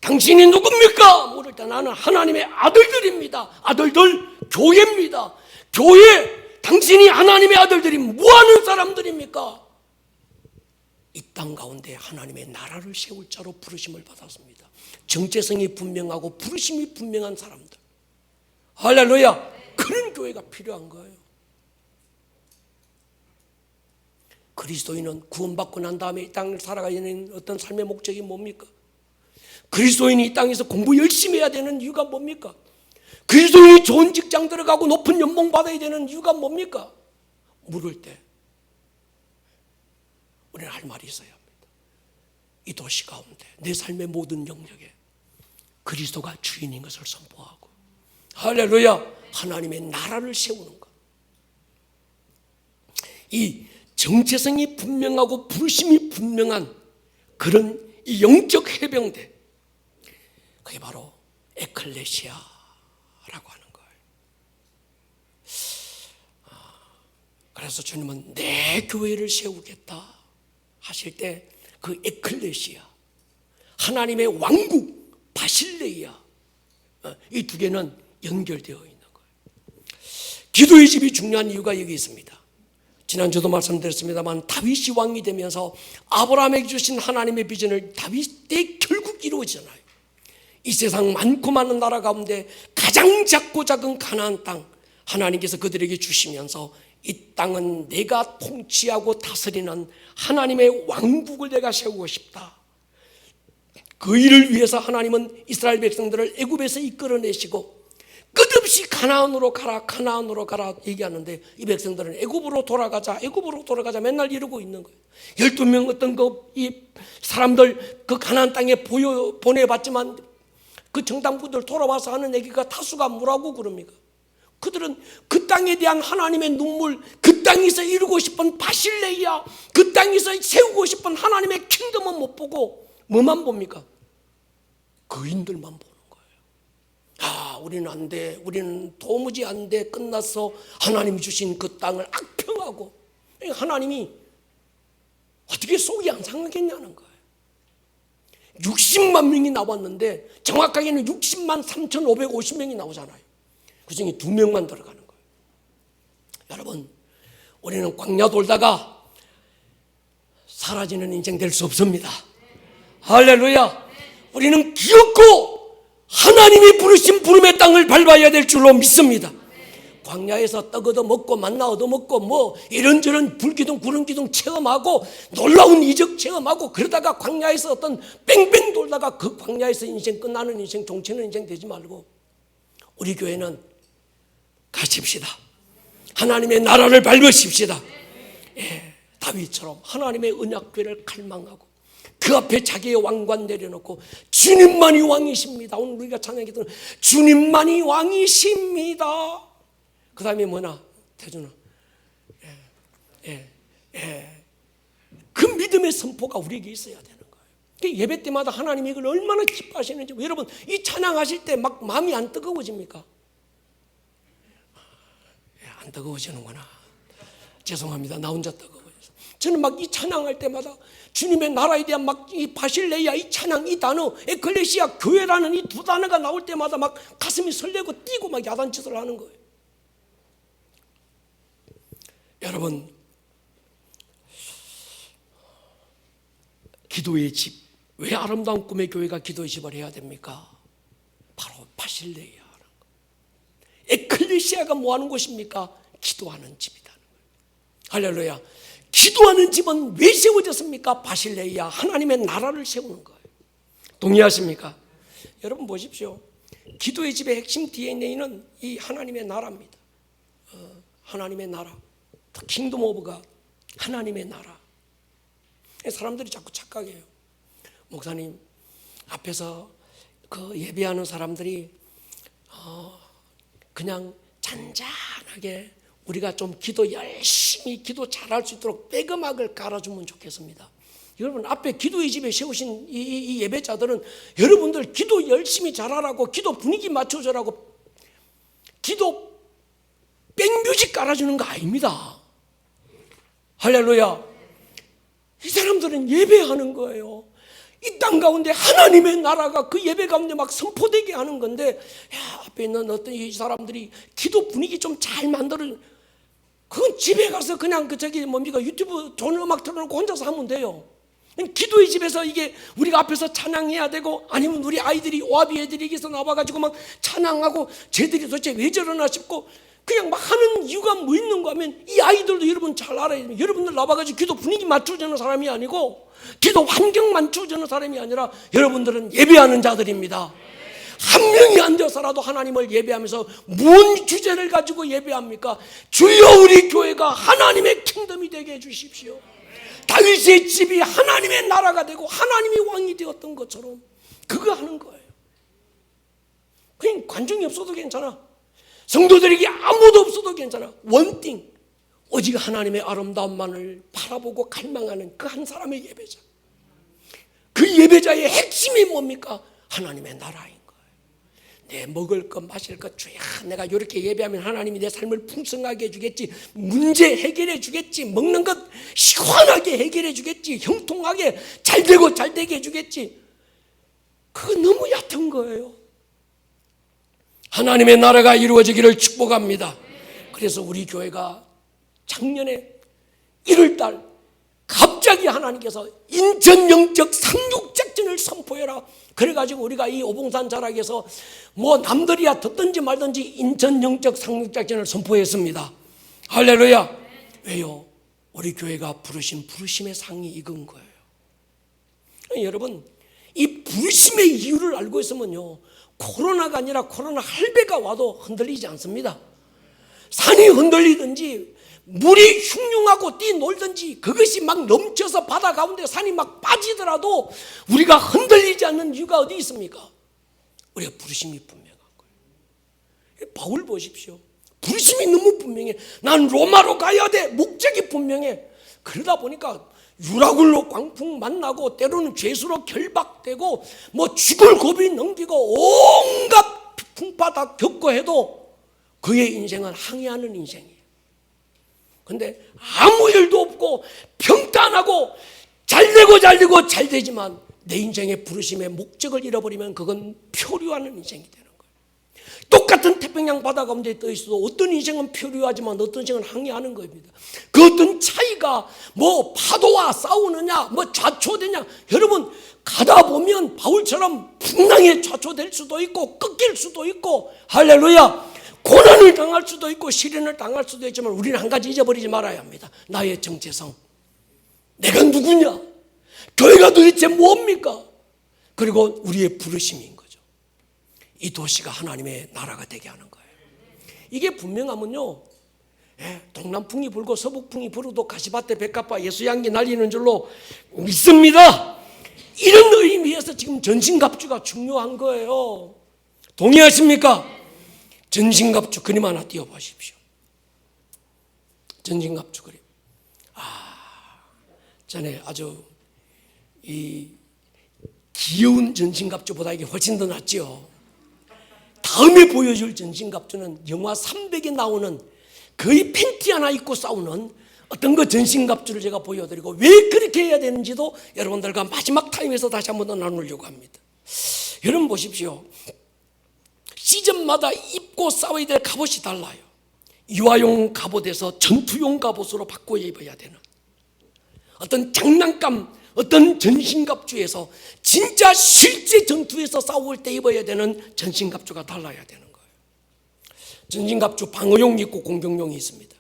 당신이 누굽니까? 모를 때 나는 하나님의 아들들입니다. 아들들 교회입니다. 교회, 당신이 하나님의 아들들이 뭐하는 사람들입니까? 이 땅 가운데 하나님의 나라를 세울 자로 부르심을 받았습니다. 정체성이 분명하고 부르심이 분명한 사람들. 할렐루야. 그런 교회가 필요한 거예요. 그리스도인은 구원받고 난 다음에 이 땅을 살아가야 되는 어떤 삶의 목적이 뭡니까? 그리스도인이 이 땅에서 공부 열심히 해야 되는 이유가 뭡니까? 그리스도인이 좋은 직장 들어가고 높은 연봉 받아야 되는 이유가 뭡니까? 물을 때 우리는 할 말이 있어야 합니다. 이 도시 가운데 내 삶의 모든 영역에 그리스도가 주인인 것을 선포하고, 할렐루야, 하나님의 나라를 세우는 것. 이 정체성이 분명하고 부르심이 분명한 그런 이 영적 해병대, 그게 바로 에클레시아라고 하는 거예요. 그래서 주님은 내 교회를 세우겠다 하실 때 그 에클레시아, 하나님의 왕국 바실레이아, 이 두 개는 연결되어 있는 거예요. 기도의 집이 중요한 이유가 여기 있습니다. 지난주도 말씀드렸습니다만 다윗이 왕이 되면서 아브라함에게 주신 하나님의 비전을 다윗 때 결국 이루어지잖아요. 이 세상 많고 많은 나라 가운데 가장 작고 작은 가나안 땅 하나님께서 그들에게 주시면서 이 땅은 내가 통치하고 다스리는 하나님의 왕국을 내가 세우고 싶다. 그 일을 위해서 하나님은 이스라엘 백성들을 애굽에서 이끌어내시고 끝없이 가나안으로 가라, 가나안으로 가라 얘기하는데 이 백성들은 애굽으로 돌아가자, 애굽으로 돌아가자 맨날 이러고 있는 거예요. 12명 어떤 이 사람들 그 가나안 땅에 보내봤지만 그 정당부들 돌아와서 하는 얘기가 다수가 뭐라고 그럽니까? 그들은 그 땅에 대한 하나님의 눈물, 그 땅에서 이루고 싶은 바실레이아, 그 땅에서 세우고 싶은 하나님의 킹덤은 못 보고 뭐만 봅니까? 거인들만 보는 거예요. 아, 우리는 안 돼, 우리는 도무지 안 돼, 끝났어. 하나님이 주신 그 땅을 악평하고, 하나님이 어떻게 속이 안 상하겠냐는 거예요. 60만 명이 나왔는데 정확하게는 60만 3,550명이 나오잖아요. 그중에 2명만 들어가는 거예요. 여러분, 우리는 광야 돌다가 사라지는 인생 될 수 없습니다. 할렐루야. 우리는 기었고 하나님이 부르신 부름의 땅을 밟아야 될 줄로 믿습니다. 광야에서 떡 얻어먹고 만나 얻어먹고 뭐 이런저런 불기둥 구름기둥 체험하고 놀라운 이적 체험하고 그러다가 광야에서 어떤 뺑뺑 돌다가 그 광야에서 인생 끝나는 인생, 종치는 인생 되지 말고 우리 교회는 가십시다. 하나님의 나라를 밟으십시다. 예, 다윗처럼 하나님의 언약궤를 갈망하고 그 앞에 자기의 왕관 내려놓고 주님만이 왕이십니다. 오늘 우리가 찬양했던 주님만이 왕이십니다. 그 다음에 뭐나 태준아, 그 믿음의 선포가 우리에게 있어야 되는 거예요. 예배 때마다 하나님이 이걸 얼마나 기뻐하시는지. 여러분, 이 찬양하실 때 막 마음이 안 뜨거워집니까? 안 뜨거워지는구나. 죄송합니다. 나 혼자 뜨거워져서. 저는 막 이 찬양할 때마다 주님의 나라에 대한 막 이 바실레이아 이 찬양 이 단어 에클레시아 교회라는 이 두 단어가 나올 때마다 막 가슴이 설레고 뛰고 막 야단짓을 하는 거예요. 여러분, 기도의 집, 왜 아름다운 꿈의 교회가 기도의 집을 해야 됩니까? 바로 바실레이아라는 거. 에클레시아가 뭐 하는 곳입니까? 기도하는 집이라는 거예요. 할렐루야. 기도하는 집은 왜 세워졌습니까? 바실레이아, 하나님의 나라를 세우는 거예요. 동의하십니까? 여러분 보십시오. 기도의 집의 핵심 DNA는 이 하나님의 나라입니다. 하나님의 나라. 킹덤 오브 갓, 하나님의 나라. 사람들이 자꾸 착각해요. 목사님 앞에서 그 예배하는 사람들이 그냥 잔잔하게 우리가 좀 기도 열심히 기도 잘할 수 있도록 백음악을 깔아주면 좋겠습니다. 여러분, 앞에 기도의 집에 세우신 이 예배자들은 여러분들 기도 열심히 잘하라고, 기도 분위기 맞춰주라고 기도 백뮤직 깔아주는 거 아닙니다. 할렐루야. 이 사람들은 예배하는 거예요. 이 땅 가운데 하나님의 나라가 그 예배 가운데 막 선포되게 하는 건데, 야, 앞에 있는 어떤 이 사람들이 기도 분위기 좀 잘 만들어, 그건 집에 가서 그냥 뭡니까 유튜브 좋은 음악 틀어놓고 혼자서 하면 돼요. 기도의 집에서 이게 우리가 앞에서 찬양해야 되고, 아니면 우리 아이들이 오아비 애들이 여기서 나와가지고 막 찬양하고 쟤들이 도대체 왜 저러나 싶고 그냥 막 하는 이유가 뭐 있는가 하면, 이 아이들도 여러분 잘 알아야 됩니다. 여러분들 나와가지고 기도 분위기 맞춰주는 사람이 아니고 기도 환경 맞춰주는 사람이 아니라 여러분들은 예배하는 자들입니다. 한 명이 앉아서라도 하나님을 예배하면서 무슨 주제를 가지고 예배합니까? 주여 우리 교회가 하나님의 킹덤이 되게 해주십시오. 다윗의 집이 하나님의 나라가 되고 하나님이 왕이 되었던 것처럼 그거 하는 거예요. 그냥 관중이 없어도 괜찮아. 성도들에게 아무도 없어도 괜찮아. 원띵, 오직 하나님의 아름다움만을 바라보고 갈망하는 그 한 사람의 예배자. 그 예배자의 핵심이 뭡니까? 하나님의 나라인 거예요. 내 먹을 것 마실 것 주야, 내가 이렇게 예배하면 하나님이 내 삶을 풍성하게 해주겠지, 문제 해결해 주겠지, 먹는 것 시원하게 해결해 주겠지, 형통하게 잘 되고 잘 되게 해주겠지. 그거 너무 얕은 거예요. 하나님의 나라가 이루어지기를 축복합니다. 그래서 우리 교회가 작년에 1월달 갑자기 하나님께서 인천 영적 상륙작전을 선포해라. 그래가지고 우리가 이 오봉산 자락에서 뭐 남들이야 듣든지 말든지 인천 영적 상륙작전을 선포했습니다. 할렐루야. 왜요? 우리 교회가 부르신 부르심의 상이 익은 거예요. 여러분, 이 부르심의 이유를 알고 있으면요, 코로나가 아니라 코로나 할배가 와도 흔들리지 않습니다. 산이 흔들리든지 물이 흉흉하고 뛰놀든지 그것이 막 넘쳐서 바다 가운데 산이 막 빠지더라도 우리가 흔들리지 않는 이유가 어디 있습니까? 우리가 부르심이 분명한 거예요. 바울 보십시오. 부르심이 너무 분명해. 난 로마로 가야 돼. 목적이 분명해. 그러다 보니까 유라굴로 광풍 만나고 때로는 죄수로 결박되고 뭐 죽을 고비 넘기고 온갖 풍파 다 겪고 해도 그의 인생은 항해하는 인생이에요. 근데 아무 일도 없고 평탄하고 잘 되지만 내 인생의 부르심의 목적을 잃어버리면 그건 표류하는 인생이 되는 거예요. 똑같은 태평양 바다 가운데 떠 있어도 어떤 인생은 표류하지만 어떤 인생은 항해하는 겁니다. 그 어떤 차이가 뭐 파도와 싸우느냐, 뭐 좌초되냐. 여러분 가다 보면 바울처럼 풍랑에 좌초될 수도 있고 꺾일 수도 있고, 할렐루야, 고난을 당할 수도 있고 시련을 당할 수도 있지만 우리는 한 가지 잊어버리지 말아야 합니다. 나의 정체성, 내가 누구냐, 교회가 도대체 뭡니까? 그리고 우리의 부르심인 거죠. 이 도시가 하나님의 나라가 되게 하는 거예요. 이게 분명하면요, 동남풍이 불고 서북풍이 불어도 가시밭에 백합화 예수향기 날리는 줄로 믿습니다. 이런 의미에서 지금 전신갑주가 중요한 거예요. 동의하십니까? 전신갑주 그림 하나 띄워보십시오. 전신갑주 그림. 전에 아주 이 귀여운 전신갑주보다 이게 훨씬 더 낫죠. 다음에 보여줄 전신갑주는 영화 300에 나오는 거의 팬티 하나 입고 싸우는 어떤 그 전신갑주를 제가 보여드리고 왜 그렇게 해야 되는지도 여러분들과 마지막 타임에서 다시 한번 더 나누려고 합니다. 여러분 보십시오. 시즌마다 입고 싸워야 될 갑옷이 달라요. 유아용 갑옷에서 전투용 갑옷으로 바꿔 입어야 되는, 어떤 장난감, 어떤 전신갑주에서 진짜 실제 전투에서 싸울 때 입어야 되는 전신갑주가 달라야 되는 거예요. 전신갑주 방어용이 있고 공격용이 있습니다.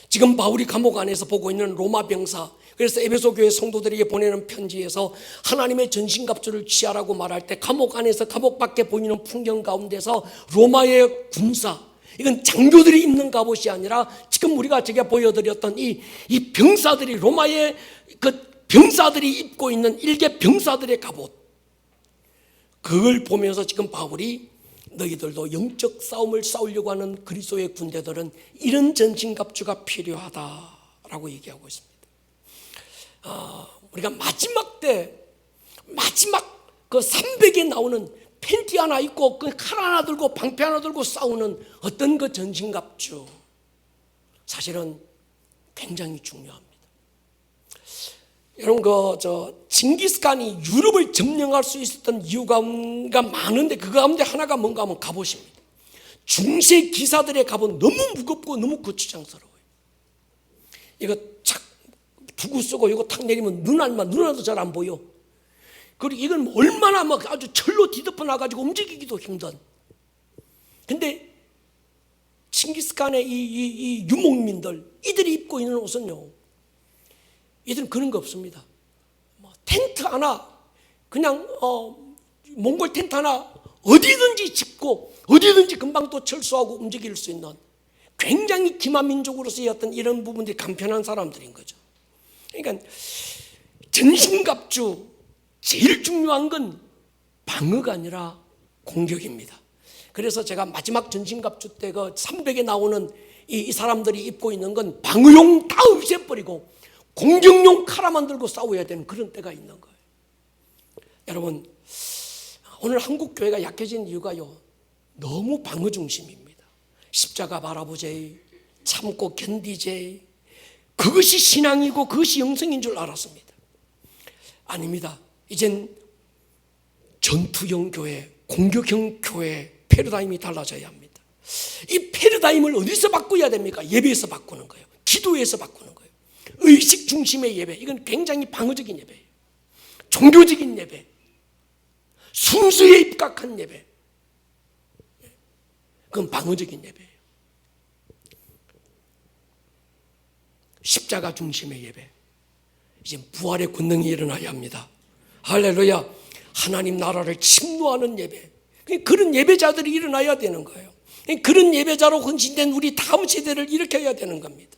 지금 바울이 감옥 안에서 보고 있는 로마 병사, 그래서 에베소 교회 성도들에게 보내는 편지에서 하나님의 전신갑주를 취하라고 말할 때 감옥 안에서 감옥 밖에 보이는 풍경 가운데서 로마의 군사, 이건 장교들이 입는 갑옷이 아니라 지금 우리가 제가 보여드렸던 이 병사들이, 로마의 그 병사들이 입고 있는 일개 병사들의 갑옷, 그걸 보면서 지금 바울이 너희들도 영적 싸움을 싸우려고 하는 그리스도의 군대들은 이런 전신갑주가 필요하다라고 얘기하고 있습니다. 우리가 마지막 그 300에 나오는 팬티 하나 입고 그 칼 하나 들고 방패 하나 들고 싸우는 어떤 그 전신갑주, 사실은 굉장히 중요합니다. 여러분 징기스칸이 유럽을 점령할 수 있었던 이유가 많은데 그 가운데 하나가 뭔가 하면 갑옷입니다. 중세 기사들의 갑옷 너무 무겁고 너무 거추장스러워요. 이거 착 두고 쓰고 이거 탁 내리면 눈알도 잘 안 보여. 그리고 이건 얼마나 막 아주 철로 뒤덮어 놔가지고 움직이기도 힘든. 근데 칭기스칸의 이 유목민들, 이들이 입고 있는 옷은요, 이들은 그런 거 없습니다. 텐트 하나, 그냥 몽골 텐트 하나 어디든지 짚고 어디든지 금방 또 철수하고 움직일 수 있는 굉장히 기마민족으로서의 어떤 이런 부분들이 간편한 사람들인 거죠. 그러니까 전신갑주 제일 중요한 건 방어가 아니라 공격입니다. 그래서 제가 마지막 전신갑주 때 그 300에 나오는 이 사람들이 입고 있는 건 방어용 다 없애버리고 공격용 칼 하나 들고 싸워야 되는 그런 때가 있는 거예요. 여러분, 오늘 한국 교회가 약해진 이유가요, 너무 방어 중심입니다. 십자가 바라보제, 참고 견디제, 그것이 신앙이고 그것이 영성인 줄 알았습니다. 아닙니다. 이젠 전투형 교회, 공격형 교회 패러다임이 달라져야 합니다. 이 패러다임을 어디서 바꿔야 됩니까? 예배에서 바꾸는 거예요. 기도에서 바꾸는 거예요. 의식 중심의 예배, 이건 굉장히 방어적인 예배예요. 종교적인 예배, 순수에 입각한 예배, 그건 방어적인 예배예요. 십자가 중심의 예배, 이제 부활의 권능이 일어나야 합니다. 할렐루야. 하나님 나라를 침노하는 예배, 그런 예배자들이 일어나야 되는 거예요. 그런 예배자로 헌신된 우리 다음 세대를 일으켜야 되는 겁니다.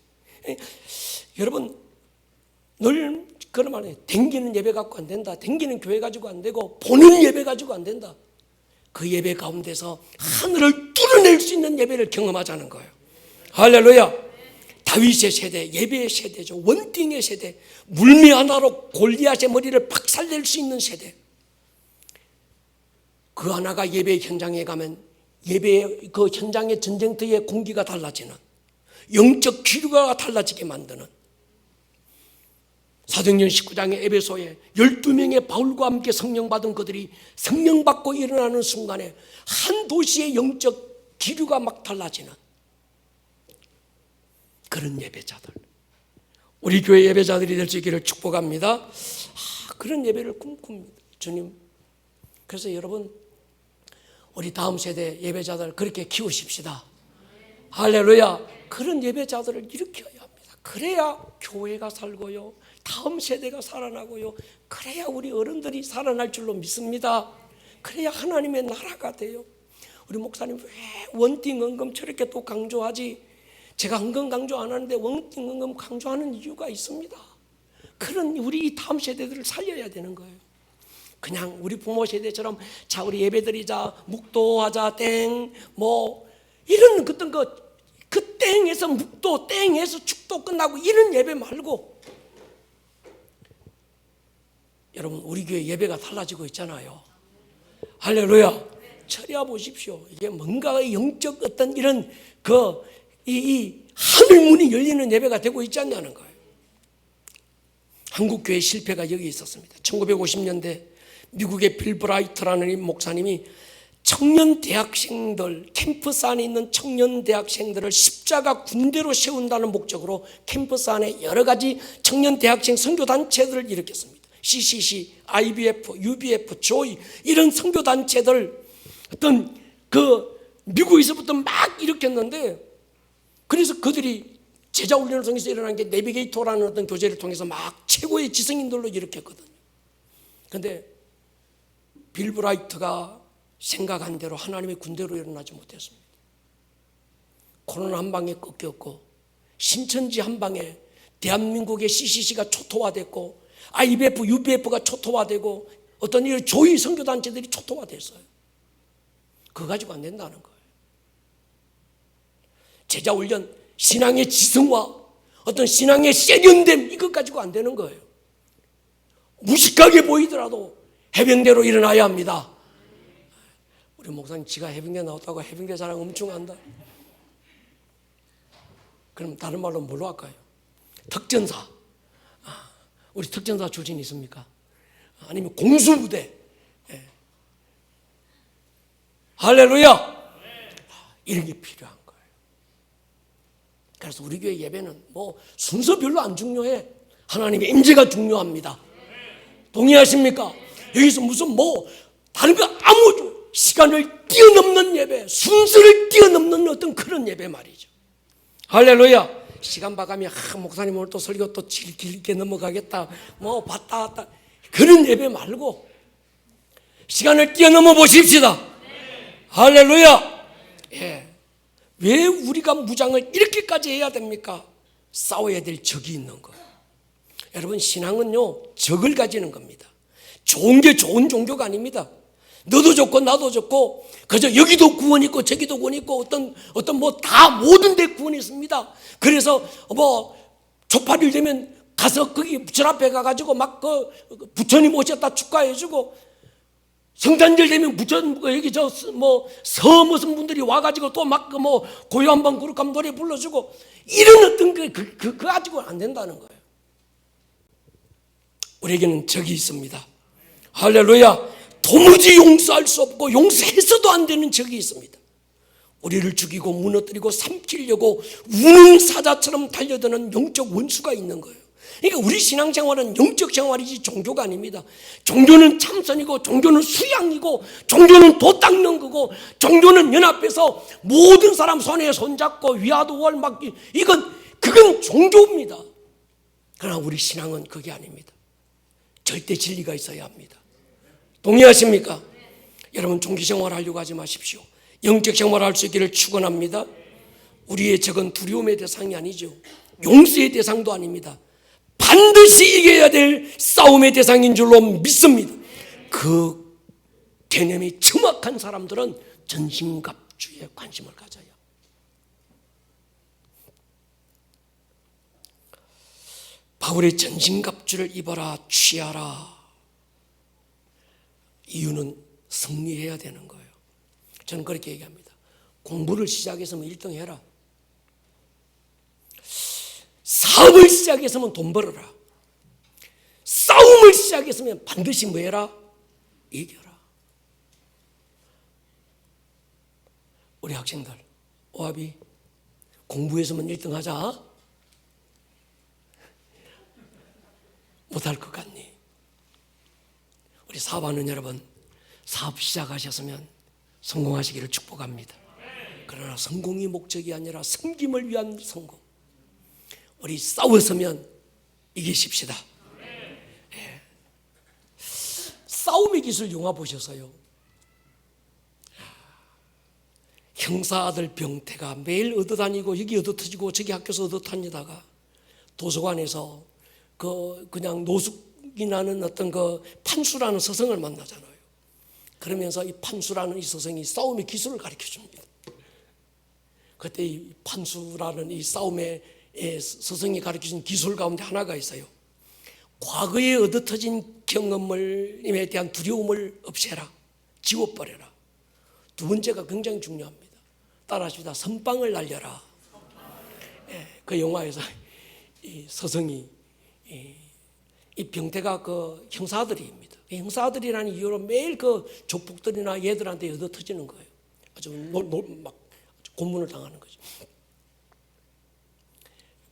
여러분, 늘 그런 말이에요. 댕기는 예배 갖고 안 된다, 댕기는 교회 가지고 안 되고 보는 예배 가지고 안 된다. 그 예배 가운데서 하늘을 뚫어낼 수 있는 예배를 경험하자는 거예요. 할렐루야. 다윗의 세대, 예배의 세대죠. 원띵의 세대, 물미 하나로 골리앗의 머리를 박살낼 수 있는 세대. 그 하나가 예배 현장에 가면 예배 그 현장의 전쟁터의 공기가 달라지는, 영적 기류가 달라지게 만드는, 사도행전 19장의 에베소에 12명의 바울과 함께 성령 받은 그들이 성령 받고 일어나는 순간에 한 도시의 영적 기류가 막 달라지는 그런 예배자들, 우리 교회 예배자들이 될 수 있기를 축복합니다. 그런 예배를 꿈꿉니다, 주님. 그래서 여러분, 우리 다음 세대 예배자들 그렇게 키우십시다. 할렐루야. 그런 예배자들을 일으켜야 합니다. 그래야 교회가 살고요, 다음 세대가 살아나고요, 그래야 우리 어른들이 살아날 줄로 믿습니다. 그래야 하나님의 나라가 돼요. 우리 목사님 왜 원띵 원금 저렇게 또 강조하지? 제가 헌금 강조 안 하는데 원띵 원금 강조하는 이유가 있습니다. 그런 우리 다음 세대들을 살려야 되는 거예요. 그냥 우리 부모 세대처럼 자 우리 예배드리자, 묵도하자, 땡 뭐 이런 어떤 그 땡에서 묵도, 땡에서 축도 끝나고 이런 예배 말고, 여러분 우리 교회 예배가 달라지고 있잖아요. 할렐루야. 차려 보십시오. 이게 뭔가 영적 어떤 이런 이 하늘문이 열리는 예배가 되고 있지 않냐는 거예요. 한국 교회 실패가 여기 있었습니다. 1950년대 미국의 빌 브라이트라는 목사님이 청년 대학생들, 캠퍼스 안에 있는 청년 대학생들을 십자가 군대로 세운다는 목적으로 캠퍼스 안에 여러 가지 청년 대학생 선교단체들을 일으켰습니다. CCC, IBF, UBF, 조이 이런 선교단체들 어떤 미국에서부터 막 일으켰는데, 그래서 그들이 제자훈련을 통해서 일어난 게 내비게이터라는 어떤 교재를 통해서 막 최고의 지성인들로 일으켰거든요. 그런데 빌 브라이트가 생각한 대로 하나님의 군대로 일어나지 못했습니다. 코로나 한 방에 꺾였고, 신천지 한 방에 대한민국의 CCC가 초토화됐고, IBF, UBF가 초토화되고, 어떤 이런 조이 선교단체들이 초토화됐어요. 그거 가지고 안 된다는 거예요. 제자훈련, 신앙의 지성화, 어떤 신앙의 세련됨, 이것 가지고 안 되는 거예요. 무식하게 보이더라도 해병대로 일어나야 합니다. 우리 목사님 지가 해병대 나왔다고 해병대 자랑 엄청 한다. 그럼 다른 말로 뭘로 할까요? 특전사. 우리 특전사 출신 있습니까? 아니면 공수부대. 할렐루야. 이런 게 필요한 거예요. 그래서 우리 교회 예배는 뭐 순서 별로 안 중요해. 하나님의 임재가 중요합니다. 동의하십니까? 여기서 무슨 뭐 다른 거 아무 시간을 뛰어넘는 예배, 순서를 뛰어넘는 어떤 그런 예배 말이죠. 할렐루야. 시간 봐가면 목사님 오늘 또 설교 또 길게 넘어가겠다, 뭐 봤다 그런 예배 말고 시간을 뛰어넘어 보십시다. 할렐루야. 예. 왜 우리가 무장을 이렇게까지 해야 됩니까? 싸워야 될 적이 있는 거예요. 여러분, 신앙은요 적을 가지는 겁니다. 좋은 게 좋은 종교가 아닙니다. 너도 좋고 나도 좋고, 그저 여기도 구원 있고 저기도 구원 있고 어떤 뭐 다 모든 데 구원이 있습니다. 그래서 뭐 초파일 되면 가서 거기 부처 앞에 가가지고 막 부처님 오셨다 축하해주고, 성탄절 되면 부처 여기 서 무슨 분들이 와가지고 또 막 뭐 고요 한번 그룹 한번 노래 불러주고, 이런 어떤 그 가지고 안 된다는 거예요. 우리에게는 적이 있습니다. 할렐루야. 도무지 용서할 수 없고 용서해서도 안 되는 적이 있습니다. 우리를 죽이고 무너뜨리고 삼키려고 우는 사자처럼 달려드는 영적 원수가 있는 거예요. 그러니까 우리 신앙생활은 영적 생활이지 종교가 아닙니다. 종교는 참선이고, 종교는 수양이고, 종교는 도 닦는 거고, 종교는 연합해서 모든 사람 손에 손잡고 위아더월 막 그건 종교입니다. 그러나 우리 신앙은 그게 아닙니다. 절대 진리가 있어야 합니다. 동의하십니까? 여러분, 종교생활 하려고 하지 마십시오. 영적 생활 할 수 있기를 축원합니다. 우리의 적은 두려움의 대상이 아니죠. 용서의 대상도 아닙니다. 반드시 이겨야 될 싸움의 대상인 줄로 믿습니다. 그 개념이 정확한 사람들은 전신갑주에 관심을 가져야. 바울의 전신갑주를 입어라, 취하라. 이유는 승리해야 되는 거예요. 저는 그렇게 얘기합니다. 공부를 시작했으면 1등 해라. 사업을 시작했으면 돈 벌어라. 싸움을 시작했으면 반드시 뭐 해라? 이겨라. 우리 학생들, 오합이 공부에서만 1등 하자. 못할 것 같니? 우리 사업하는 여러분, 사업 시작하셨으면 성공하시기를 축복합니다. 그러나 성공이 목적이 아니라 섬김을 위한 성공. 우리 싸웠으면 이기십시다. 예. 싸움의 기술 영화 보셔서요, 형사 아들 병태가 매일 얻어다니고 여기 얻어터지고 저기 학교에서 얻어다니다가 도서관에서 그냥 노숙이 나는 어떤 그 판수라는 스승을 만나잖아요. 그러면서 이 판수라는 이 스승이 싸움의 기술을 가르쳐 줍니다. 그때 이 판수라는 이 싸움의 스승이 가르쳐 준 기술 가운데 하나가 있어요. 과거에 얻어터진 경험에 대한 두려움을 없애라, 지워버려라. 두 번째가 굉장히 중요합니다. 따라하십니다. 선빵을 날려라. 그 영화에서 이 스승이 이 병태가 그 형사들입니다. 형사들이라는 이유로 매일 그 조폭들이나 얘들한테 얻어터지는 거예요. 아주 막 고문을 당하는 거죠.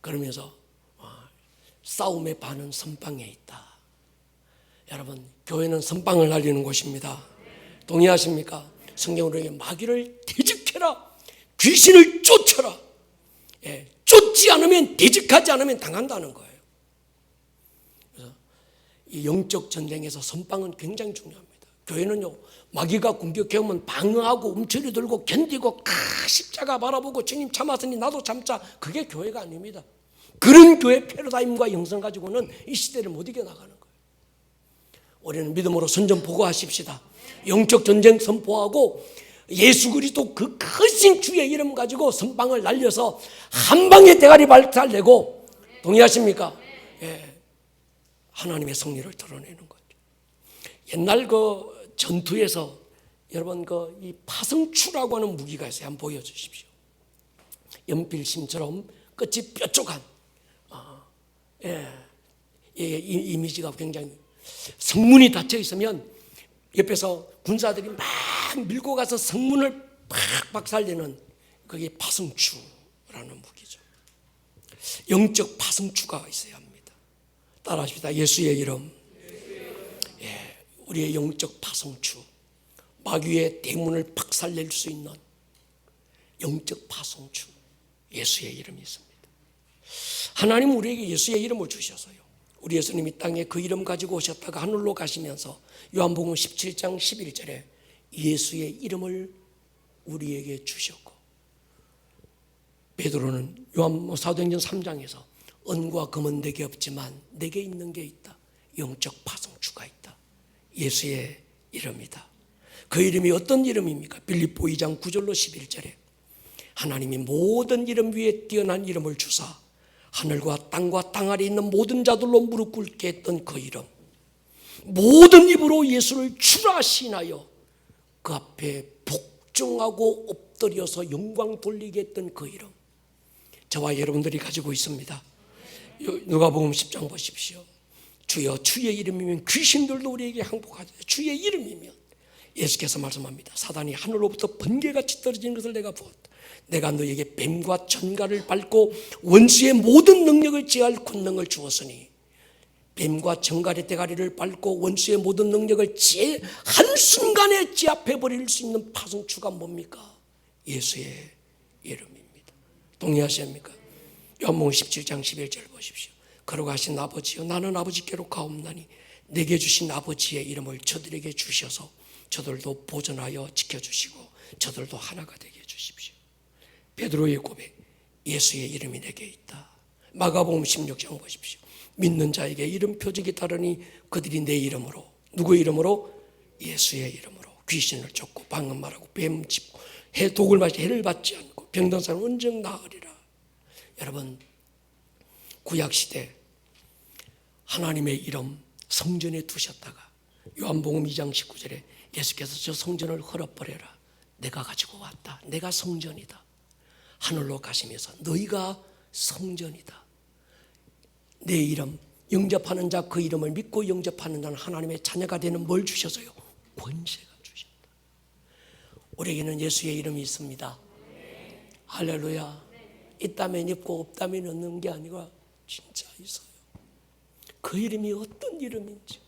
그러면서 싸움의 반은 선빵에 있다. 여러분, 교회는 선빵을 날리는 곳입니다. 동의하십니까? 성경으로 마귀를 대적해라, 귀신을 쫓아라. 쫓지 않으면, 대적하지 않으면 당한다는 거예요. 그래서 이 영적 전쟁에서 선빵은 굉장히 중요합니다. 교회는요, 마귀가 공격해오면 방어하고 움츠려 들고 견디고 십자가 바라보고 주님 참았으니 나도 참자. 그게 교회가 아닙니다. 그런 교회 패러다임과 영성 가지고는 이 시대를 못 이겨나가는 거예요. 우리는 믿음으로 선전포고하십시다. 영적 전쟁 선포하고 예수 그리스도 그 크신 주의 이름 가지고 선빵을 날려서 한 방에 대가리 발달내고, 동의하십니까? 예, 하나님의 승리를 드러내는 거죠. 옛날 그 전투에서 여러분 이 파성추라고 하는 무기가 있어요. 한번 보여주십시오. 연필심처럼 끝이 뾰족한 이미지가 굉장히, 성문이 닫혀 있으면 옆에서 군사들이 막 밀고 가서 성문을 팍 박살내는 그게 파성추라는 무기죠. 영적 파성추가 있어야 합니다. 따라하십시다. 예수의 이름. 우리의 영적 파성추, 마귀의 대문을 박살낼 수 있는 영적 파성추, 예수의 이름이 있습니다. 하나님 우리에게 예수의 이름을 주셔서요, 우리 예수님이 땅에 그 이름 가지고 오셨다가 하늘로 가시면서 요한복음 17장 11절에 예수의 이름을 우리에게 주셨고, 베드로는 사도행전 3장에서 은과 금은 내게 없지만 내게 있는 게 있다. 영적 파성추가 있다. 예수의 이름이다. 그 이름이 어떤 이름입니까? 빌립보 2장 9절로 11절에 하나님이 모든 이름 위에 뛰어난 이름을 주사 하늘과 땅과 땅 아래 있는 모든 자들로 무릎 꿇게 했던 그 이름, 모든 입으로 예수를 주라 시인하여 그 앞에 복종하고 엎드려서 영광 돌리게 했던 그 이름, 저와 여러분들이 가지고 있습니다. 누가복음 10장 보십시오. 주여, 주의 이름이면 귀신들도 우리에게 항복하자. 주의 이름이면, 예수께서 말씀합니다. 사단이 하늘로부터 번개같이 떨어지는 것을 내가 보았다. 내가 너에게 뱀과 전갈을 밟고 원수의 모든 능력을 제할 권능을 주었으니, 뱀과 전갈의 대가리를 밟고 원수의 모든 능력을 한순간에 제압해버릴 수 있는 파송추가 뭡니까? 예수의 이름입니다. 동의하십니까? 요한복음 17장 11절 보십시오. 그러고 하신 아버지여, 나는 아버지께로 가옵나니 내게 주신 아버지의 이름을 저들에게 주셔서 저들도 보존하여 지켜주시고 저들도 하나가 되게 해주십시오. 베드로의 고백, 예수의 이름이 내게 있다. 마가복음 16장 보십시오. 믿는 자에게 이름 표적이 따르니 그들이 내 이름으로, 누구의 이름으로? 예수의 이름으로 귀신을 쫓고 방언 말하고 뱀 짚고 독을 마시 해를 받지 않고 병든 사람 온정 나으리라. 여러분, 구약시대 하나님의 이름 성전에 두셨다가 요한복음 2장 19절에 예수께서 저 성전을 헐어버려라, 내가 가지고 왔다. 내가 성전이다. 하늘로 가시면서 너희가 성전이다. 내 이름, 영접하는 자, 그 이름을 믿고 영접하는 자는 하나님의 자녀가 되는 뭘 주셔서요? 권세가 주신다. 우리에게는 예수의 이름이 있습니다. 할렐루야. 있다면 있고 없다면 없는 게 아니라 진짜 있어요. 그 이름이 어떤 이름인지,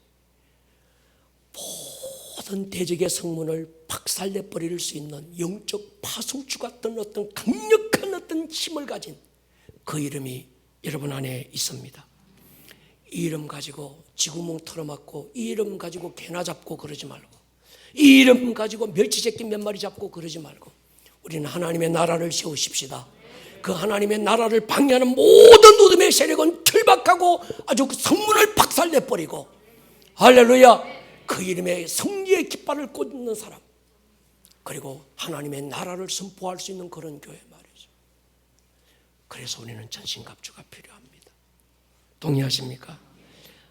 모든 대적의 성문을 박살내버릴 수 있는 영적 파송추 같은 어떤 강력한 어떤 힘을 가진 그 이름이 여러분 안에 있습니다. 이 이름 가지고 지구멍 털어맞고, 이 이름 가지고 개나 잡고 그러지 말고, 이 이름 가지고 멸치새끼 몇 마리 잡고 그러지 말고, 우리는 하나님의 나라를 세우십시다. 그 하나님의 나라를 방해하는 모든 어둠의 세력은 결박하고 아주 그 성문을 박살내버리고, 할렐루야, 그 이름에 승리의 깃발을 꽂는 사람, 그리고 하나님의 나라를 선포할 수 있는 그런 교회 말이죠. 그래서 우리는 전신갑주가 필요합니다. 동의하십니까?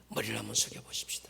머리를 한번 숙여 보십시다.